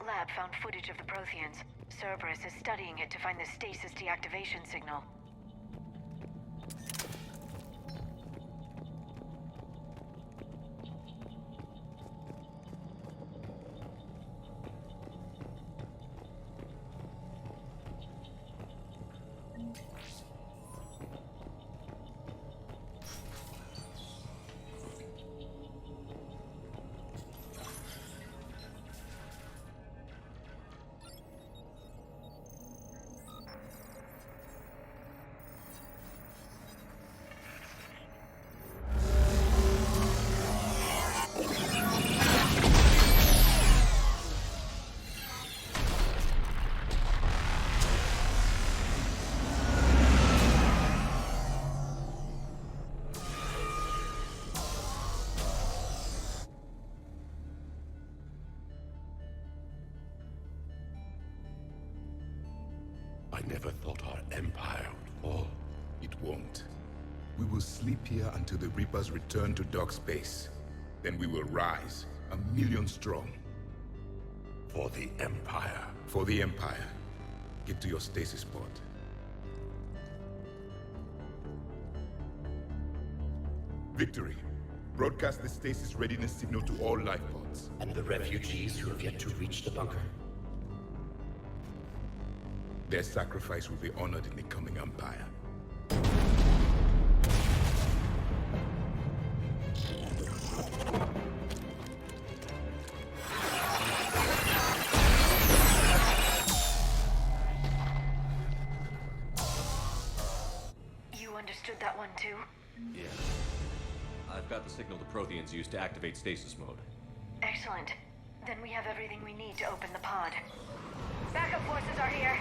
lab found footage of the Protheans. Cerberus is studying it to find the stasis deactivation signal. I never thought our empire would fall. It won't. We will sleep here until the Reapers return to dark space. Then we will rise, 1,000,000 strong. For the Empire. For the Empire. Get to your stasis pod. Victory. Broadcast the stasis readiness signal to all life pods. And the refugees who have yet to reach the bunker. Their sacrifice will be honored in the coming Empire. You understood that one too? Yeah. I've got the signal the Protheans use to activate stasis mode. Excellent. Then we have everything we need to open the pod. Backup forces are here.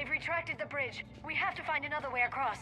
They've retracted the bridge. We have to find another way across.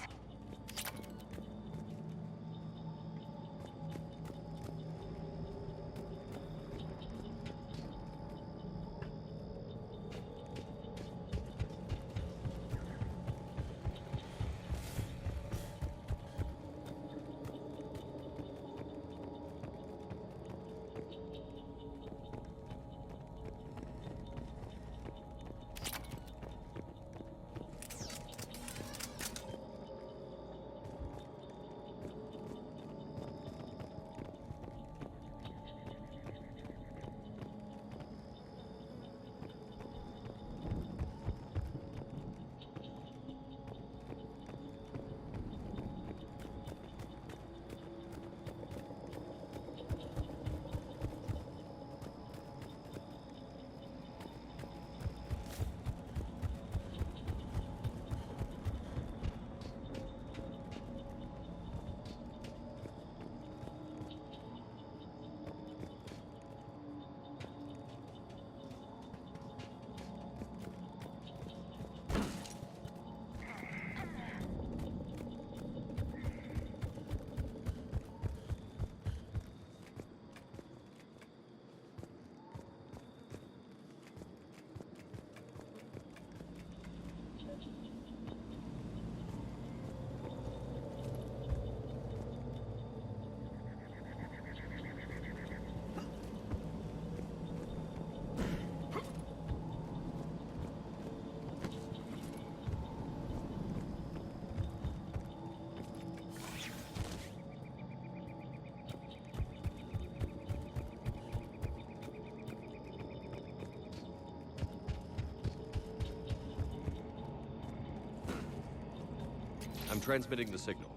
I'm transmitting the signal.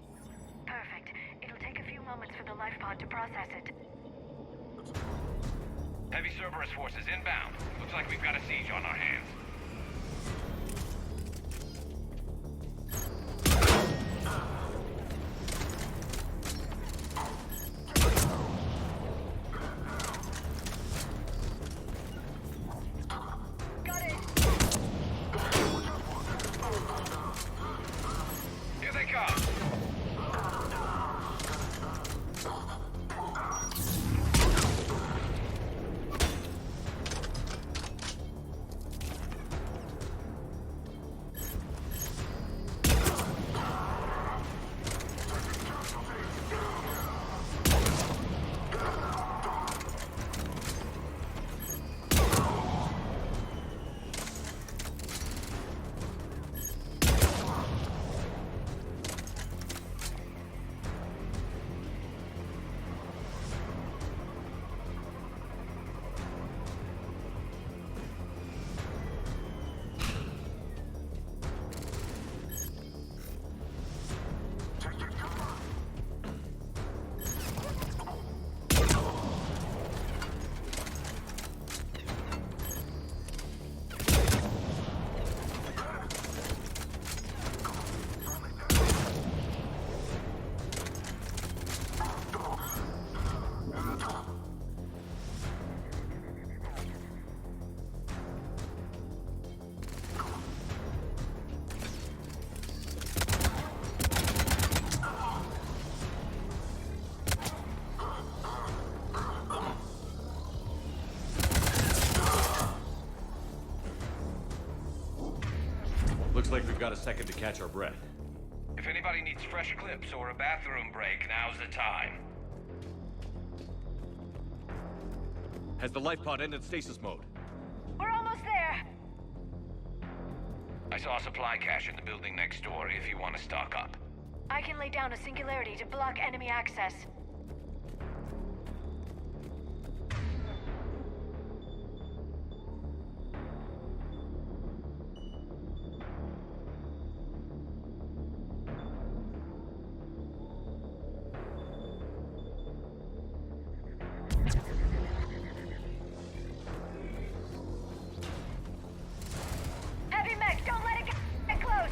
Perfect. It'll take a few moments for the life pod to process it. Heavy Cerberus forces inbound. Looks like we've got a siege on our hands. Looks like we've got a second to catch our breath. If anybody needs fresh clips or a bathroom break, now's the time. Has the life pod entered stasis mode? We're almost there! I saw a supply cache in the building next door if you want to stock up. I can lay down a singularity to block enemy access. Heavy mech, don't let it get close!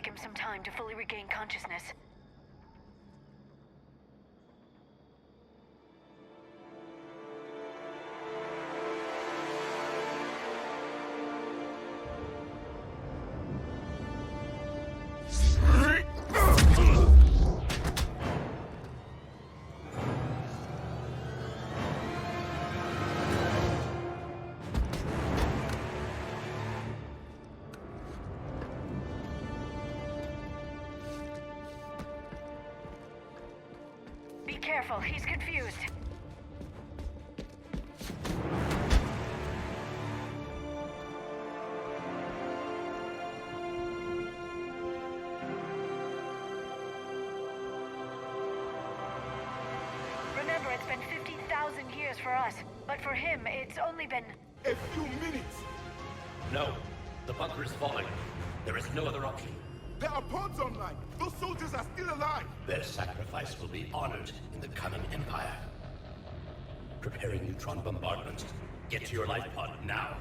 take him some time to fully regain consciousness. Be careful, he's confused. Remember, it's been 50,000 years for us, but for him, it's only been... A few minutes! No, the bunker is falling. There is no other option. There are pods online! Those soldiers are still alive! Their sacrifice will be honored in the coming Empire. Preparing neutron bombardment. Get to your life pod now.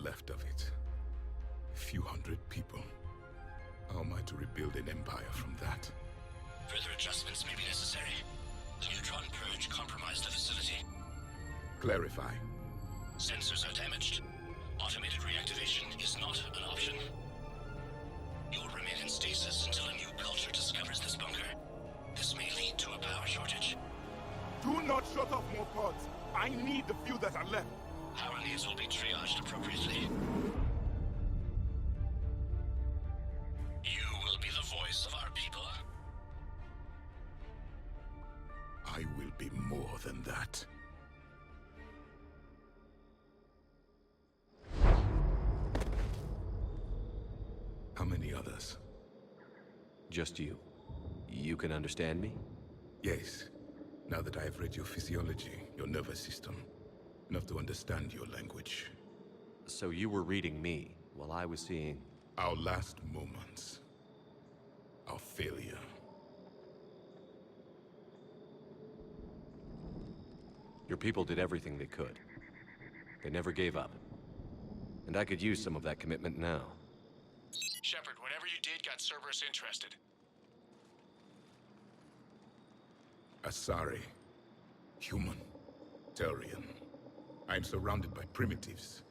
Left of it. A few hundred people. How am I to rebuild an empire from that? Further adjustments may be necessary. The neutron purge compromised the facility. Clarify. Sensors are damaged. Automated reactivation is not an option. You'll remain in stasis until a new culture discovers this bunker. This may lead to a power shortage. Do not shut off more pods. I need the few that are left. Power needs will be triaged appropriately. You will be the voice of our people. I will be more than that. How many others? Just you. You can understand me? Yes. Now that I have read your physiology, your nervous system, enough to understand your language. So you were reading me, while I was seeing... Our last moments. Our failure. Your people did everything they could. They never gave up. And I could use some of that commitment now. Shepard, whatever you did got Cerberus interested. Asari. Human. Turian. I am surrounded by primitives.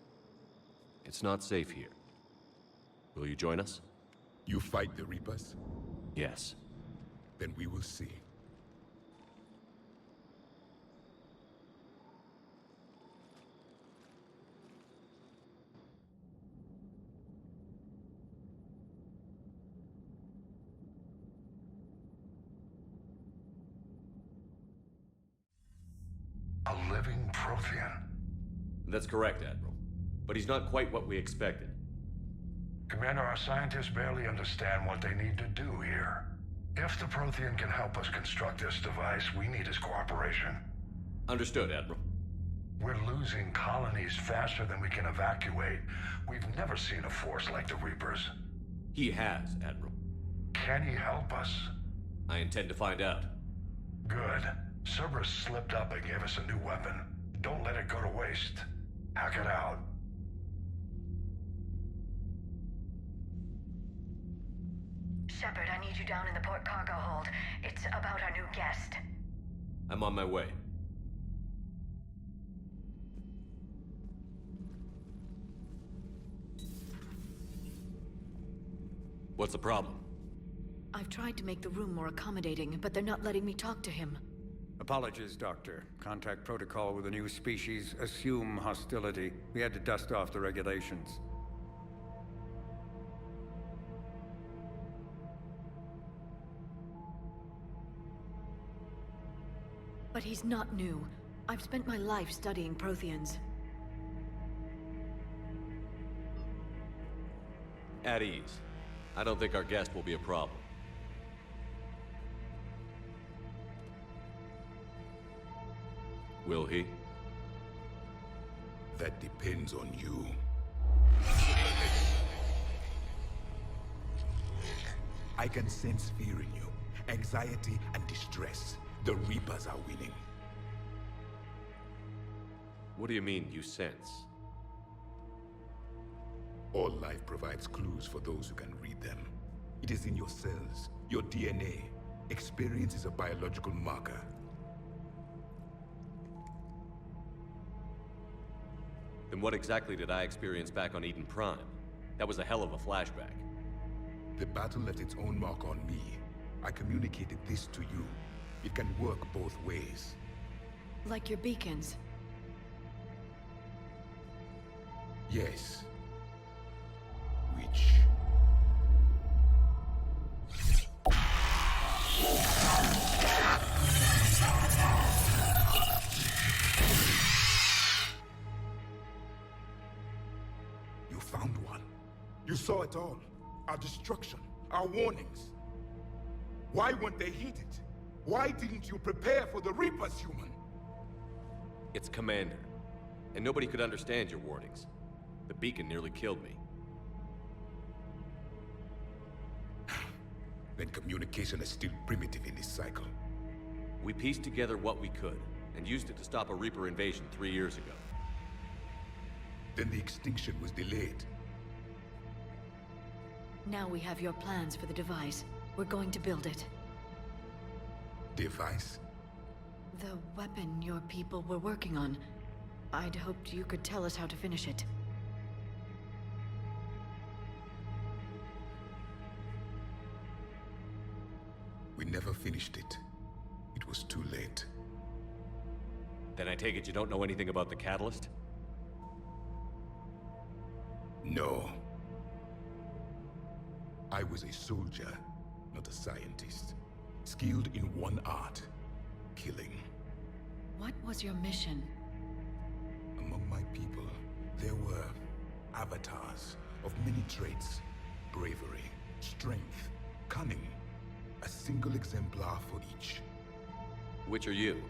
It's not safe here. Will you join us? You fight the Reapers? Yes. Then we will see. A living Protean. That's correct, Admiral. But he's not quite what we expected. Commander, our scientists barely understand what they need to do here. If the Protean can help us construct this device, we need his cooperation. Understood, Admiral. We're losing colonies faster than we can evacuate. We've never seen a force like the Reapers. He has, Admiral. Can he help us? I intend to find out. Good. Cerberus slipped up and gave us a new weapon. Don't let it go to waste. Hack it out. Shepard, I need you down in the port cargo hold. It's about our new guest. I'm on my way. What's the problem? I've tried to make the room more accommodating, but they're not letting me talk to him. Apologies, Doctor. Contact protocol with a new species. Assume hostility. We had to dust off the regulations. But he's not new. I've spent my life studying Protheans. At ease. I don't think our guest will be a problem. Will he? That depends on you. I can sense fear in you, anxiety and distress. The Reapers are winning. What do you mean, you sense? All life provides clues for those who can read them. It is in your cells, your DNA. Experience is a biological marker. Then what exactly did I experience back on Eden Prime? That was a hell of a flashback. The battle left its own mark on me. I communicated this to you. It can work both ways. Like your beacons. Yes. Which... You found one. You saw it all. Our destruction, our warnings. Why weren't they heeded? Why didn't you prepare for the Reapers, human? It's Commander. And nobody could understand your warnings. The beacon nearly killed me. Then communication is still primitive in this cycle. We pieced together what we could, and used it to stop a Reaper invasion 3 years ago. Then the extinction was delayed. Now we have your plans for the device. We're going to build it. Device? The weapon your people were working on. I'd hoped you could tell us how to finish it. We never finished it. It was too late. Then I take it you don't know anything about the catalyst? No. I was a soldier, not a scientist. Skilled in one art, killing. What was your mission? Among my people, there were avatars of many traits. Bravery, strength, cunning. A single exemplar for each. Which are you?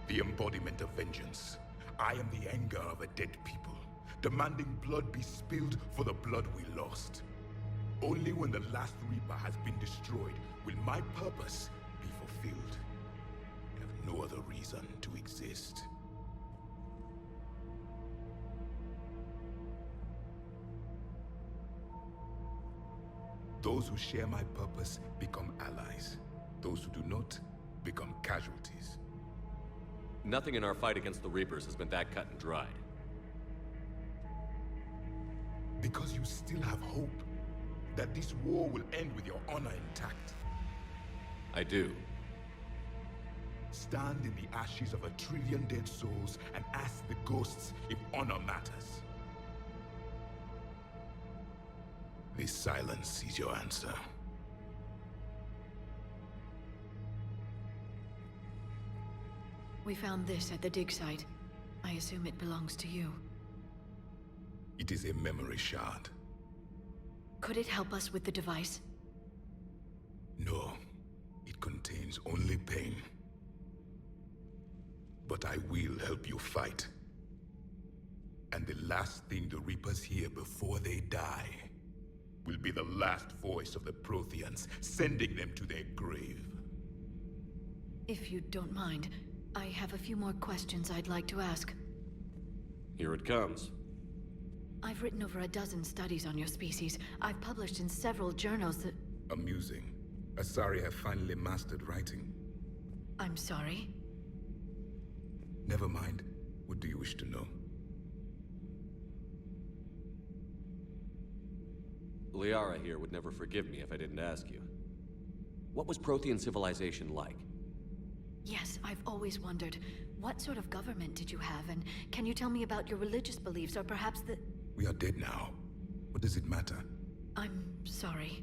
The embodiment of vengeance. I am the anger of a dead people, demanding blood be spilled for the blood we lost. Only when the last Reaper has been destroyed will my purpose be fulfilled. I have no other reason to exist. Those who share my purpose become allies. Those who do not become casualties. Nothing in our fight against the Reapers has been that cut and dried. Because you still have hope that this war will end with your honor intact. I do. Stand in the ashes of 1 trillion dead souls and ask the ghosts if honor matters. This silence is your answer. We found this at the dig site. I assume it belongs to you. It is a memory shard. Could it help us with the device? No. It contains only pain. But I will help you fight. And the last thing the Reapers hear before they die will be the last voice of the Proteans, sending them to their grave. If you don't mind, I have a few more questions I'd like to ask. Here it comes. I've written over a dozen studies on your species. I've published in several journals that... Amusing. Asari have finally mastered writing. I'm sorry? Never mind. What do you wish to know? Liara here would never forgive me if I didn't ask you. What was Protean civilization like? Yes, I've always wondered. What sort of government did you have, and can you tell me about your religious beliefs, or perhaps the... We are dead now. What does it matter? I'm sorry.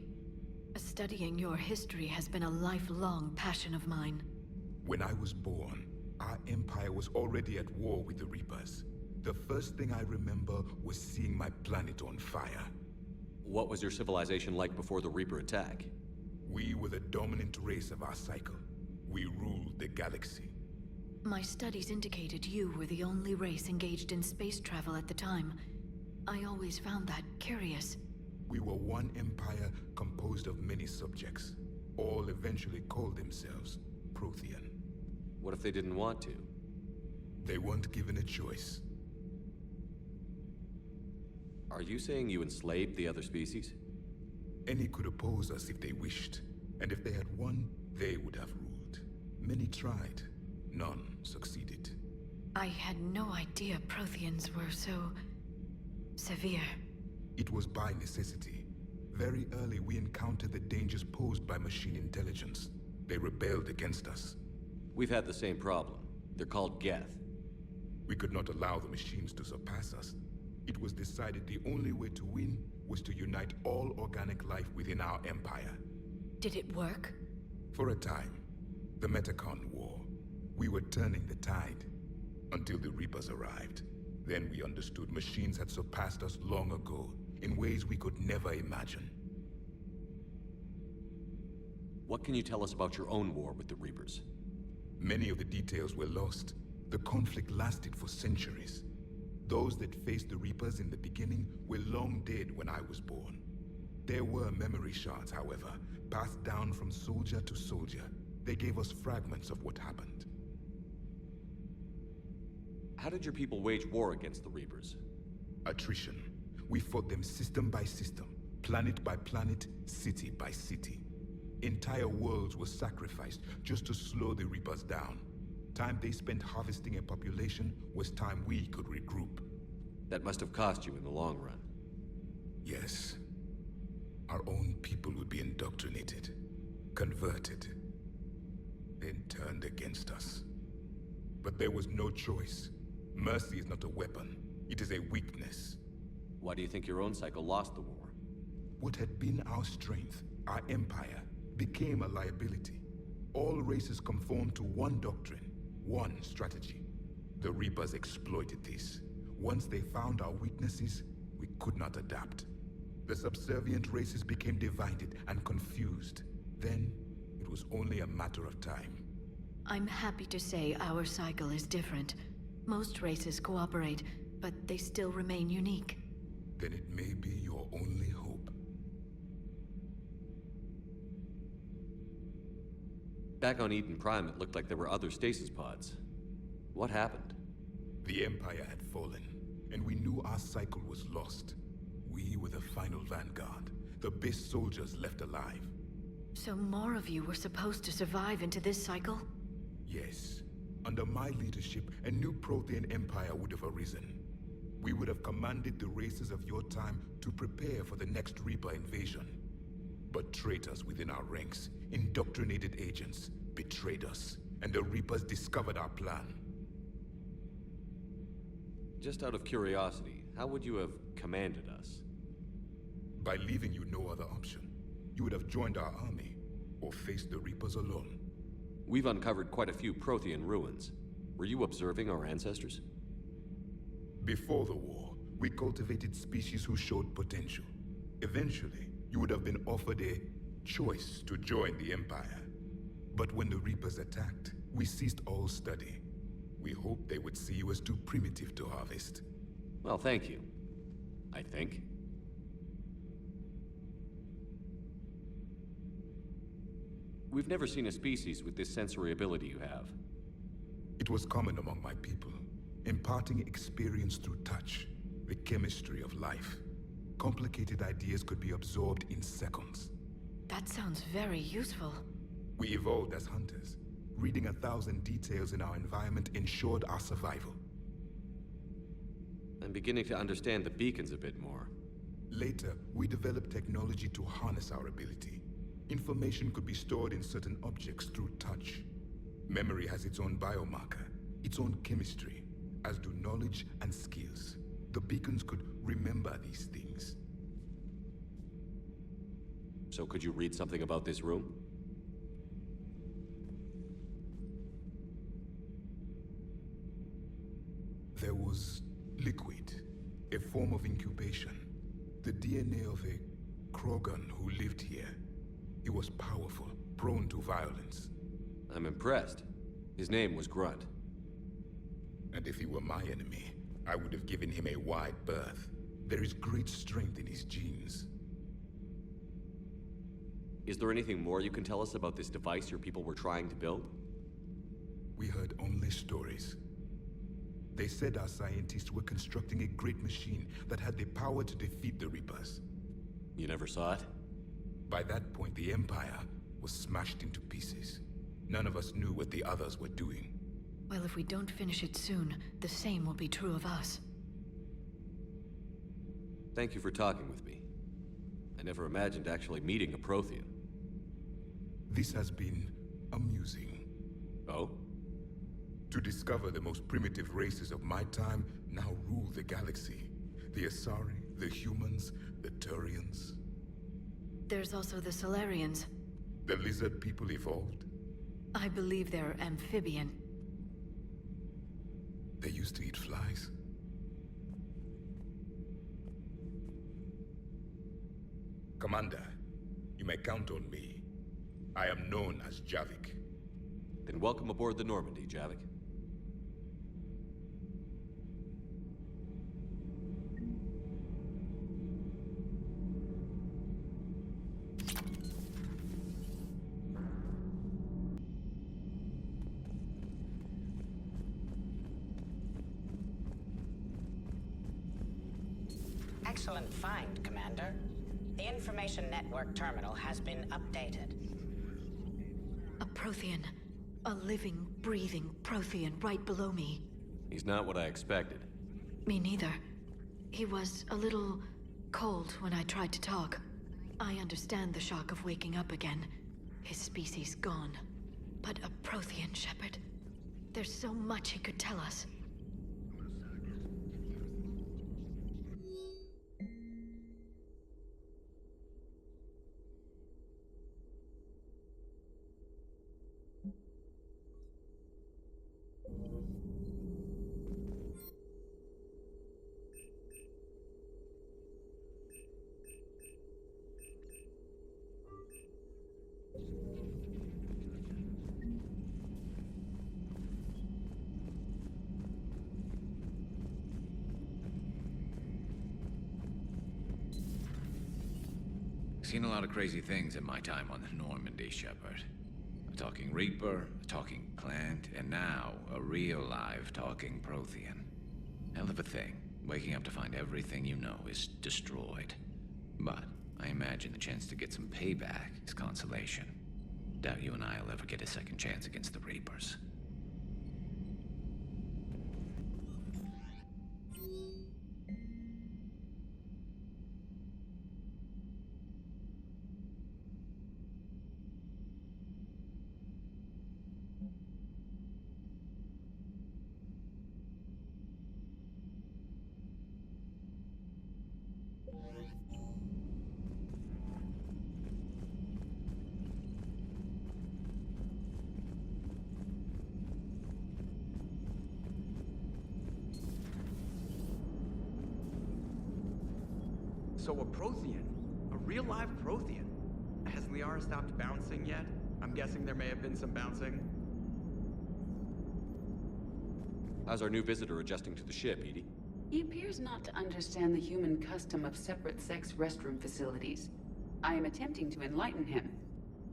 Studying your history has been a lifelong passion of mine. When I was born, our empire was already at war with the Reapers. The first thing I remember was seeing my planet on fire. What was your civilization like before the Reaper attack? We were the dominant race of our cycle. We ruled the galaxy. My studies indicated you were the only race engaged in space travel at the time. I always found that curious. We were one empire composed of many subjects. All eventually called themselves Protean. What if they didn't want to? They weren't given a choice. Are you saying you enslaved the other species? Any could oppose us if they wished, and if they had won, they would have ruled. Many tried. None succeeded. I had no idea Protheans were so... severe. It was by necessity. Very early we encountered the dangers posed by machine intelligence. They rebelled against us. We've had the same problem. They're called Geth. We could not allow the machines to surpass us. It was decided the only way to win was to unite all organic life within our empire. Did it work? For a time. The Metacon War. We were turning the tide. Until the Reapers arrived. Then we understood machines had surpassed us long ago, in ways we could never imagine. What can you tell us about your own war with the Reapers? Many of the details were lost. The conflict lasted for centuries. Those that faced the Reapers in the beginning were long dead when I was born. There were memory shards, however, passed down from soldier to soldier. They gave us fragments of what happened. How did your people wage war against the Reapers? Attrition. We fought them system by system, planet by planet, city by city. Entire worlds were sacrificed just to slow the Reapers down. Time they spent harvesting a population was time we could regroup. That must have cost you in the long run. Yes. Our own people would be indoctrinated, converted, then turned against us. But there was no choice. Mercy is not a weapon. It is a weakness. Why do you think your own cycle lost the war? What had been our strength, our empire, became a liability. All races conformed to one doctrine, one strategy. The Reapers exploited this. Once they found our weaknesses, we could not adapt. The subservient races became divided and confused. Then, it was only a matter of time. I'm happy to say our cycle is different. Most races cooperate, but they still remain unique. Then it may be your only hope. Back on Eden Prime, it looked like there were other stasis pods. What happened? The Empire had fallen, and we knew our cycle was lost. We were the final vanguard, the best soldiers left alive. So more of you were supposed to survive into this cycle? Yes. Under my leadership, a new Protean empire would have arisen. We would have commanded the races of your time to prepare for the next Reaper invasion. But traitors within our ranks, indoctrinated agents, betrayed us, and the Reapers discovered our plan. Just out of curiosity, how would you have commanded us? By leaving you no other option. You would have joined our army, or faced the Reapers alone. We've uncovered quite a few Prothean ruins. Were you observing our ancestors? Before the war, we cultivated species who showed potential. Eventually, you would have been offered a choice to join the Empire. But when the Reapers attacked, we ceased all study. We hoped they would see you as too primitive to harvest. Well, thank you. I think. We've never seen a species with this sensory ability you have. It was common among my people, imparting experience through touch, the chemistry of life. Complicated ideas could be absorbed in seconds. That sounds very useful. We evolved as hunters. Reading 1,000 details in our environment ensured our survival. I'm beginning to understand the beacons a bit more. Later, we developed technology to harness our ability. Information could be stored in certain objects through touch. Memory has its own biomarker, its own chemistry, as do knowledge and skills. The beacons could remember these things. So could you read something about this room? There was liquid, a form of incubation. The DNA of a Krogan who lived here. He was powerful, prone to violence. I'm impressed. His name was Grunt. And if he were my enemy, I would have given him a wide berth. There is great strength in his genes. Is there anything more you can tell us about this device your people were trying to build? We heard only stories. They said our scientists were constructing a great machine that had the power to defeat the Reapers. You never saw it? By that point, the Empire was smashed into pieces. None of us knew what the others were doing. Well, if we don't finish it soon, the same will be true of us. Thank you for talking with me. I never imagined actually meeting a Prothean. This has been amusing. Oh? To discover the most primitive races of my time now rule the galaxy. The Asari, the humans, the Turians. There's also the Solarians. The lizard people evolved. I believe they're amphibian. They used to eat flies. Commander, you may count on me. I am known as Javik. Then welcome aboard the Normandy, Javik. Excellent find, Commander. The information network terminal has been updated. A Prothean. A living, breathing Prothean right below me. He's not what I expected. Me neither. He was a little cold when I tried to talk. I understand the shock of waking up again. His species gone. But a Prothean, Shepard. There's so much he could tell us. Seen a lot of crazy things in my time on the Normandy, Shepard. A talking Reaper, a talking plant, and now a real live talking Prothean. Hell of a thing, waking up to find everything you know is destroyed. But I imagine the chance to get some payback is consolation. Doubt you and I'll ever get a second chance against the Reapers. So a Prothean? A real live Prothean? Has Liara stopped bouncing yet? I'm guessing there may have been some bouncing. How's our new visitor adjusting to the ship, Edie? He appears not to understand the human custom of separate-sex restroom facilities. I am attempting to enlighten him.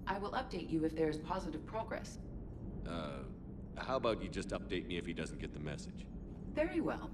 I will update you if there is positive progress. How about you just update me if he doesn't get the message? Very well.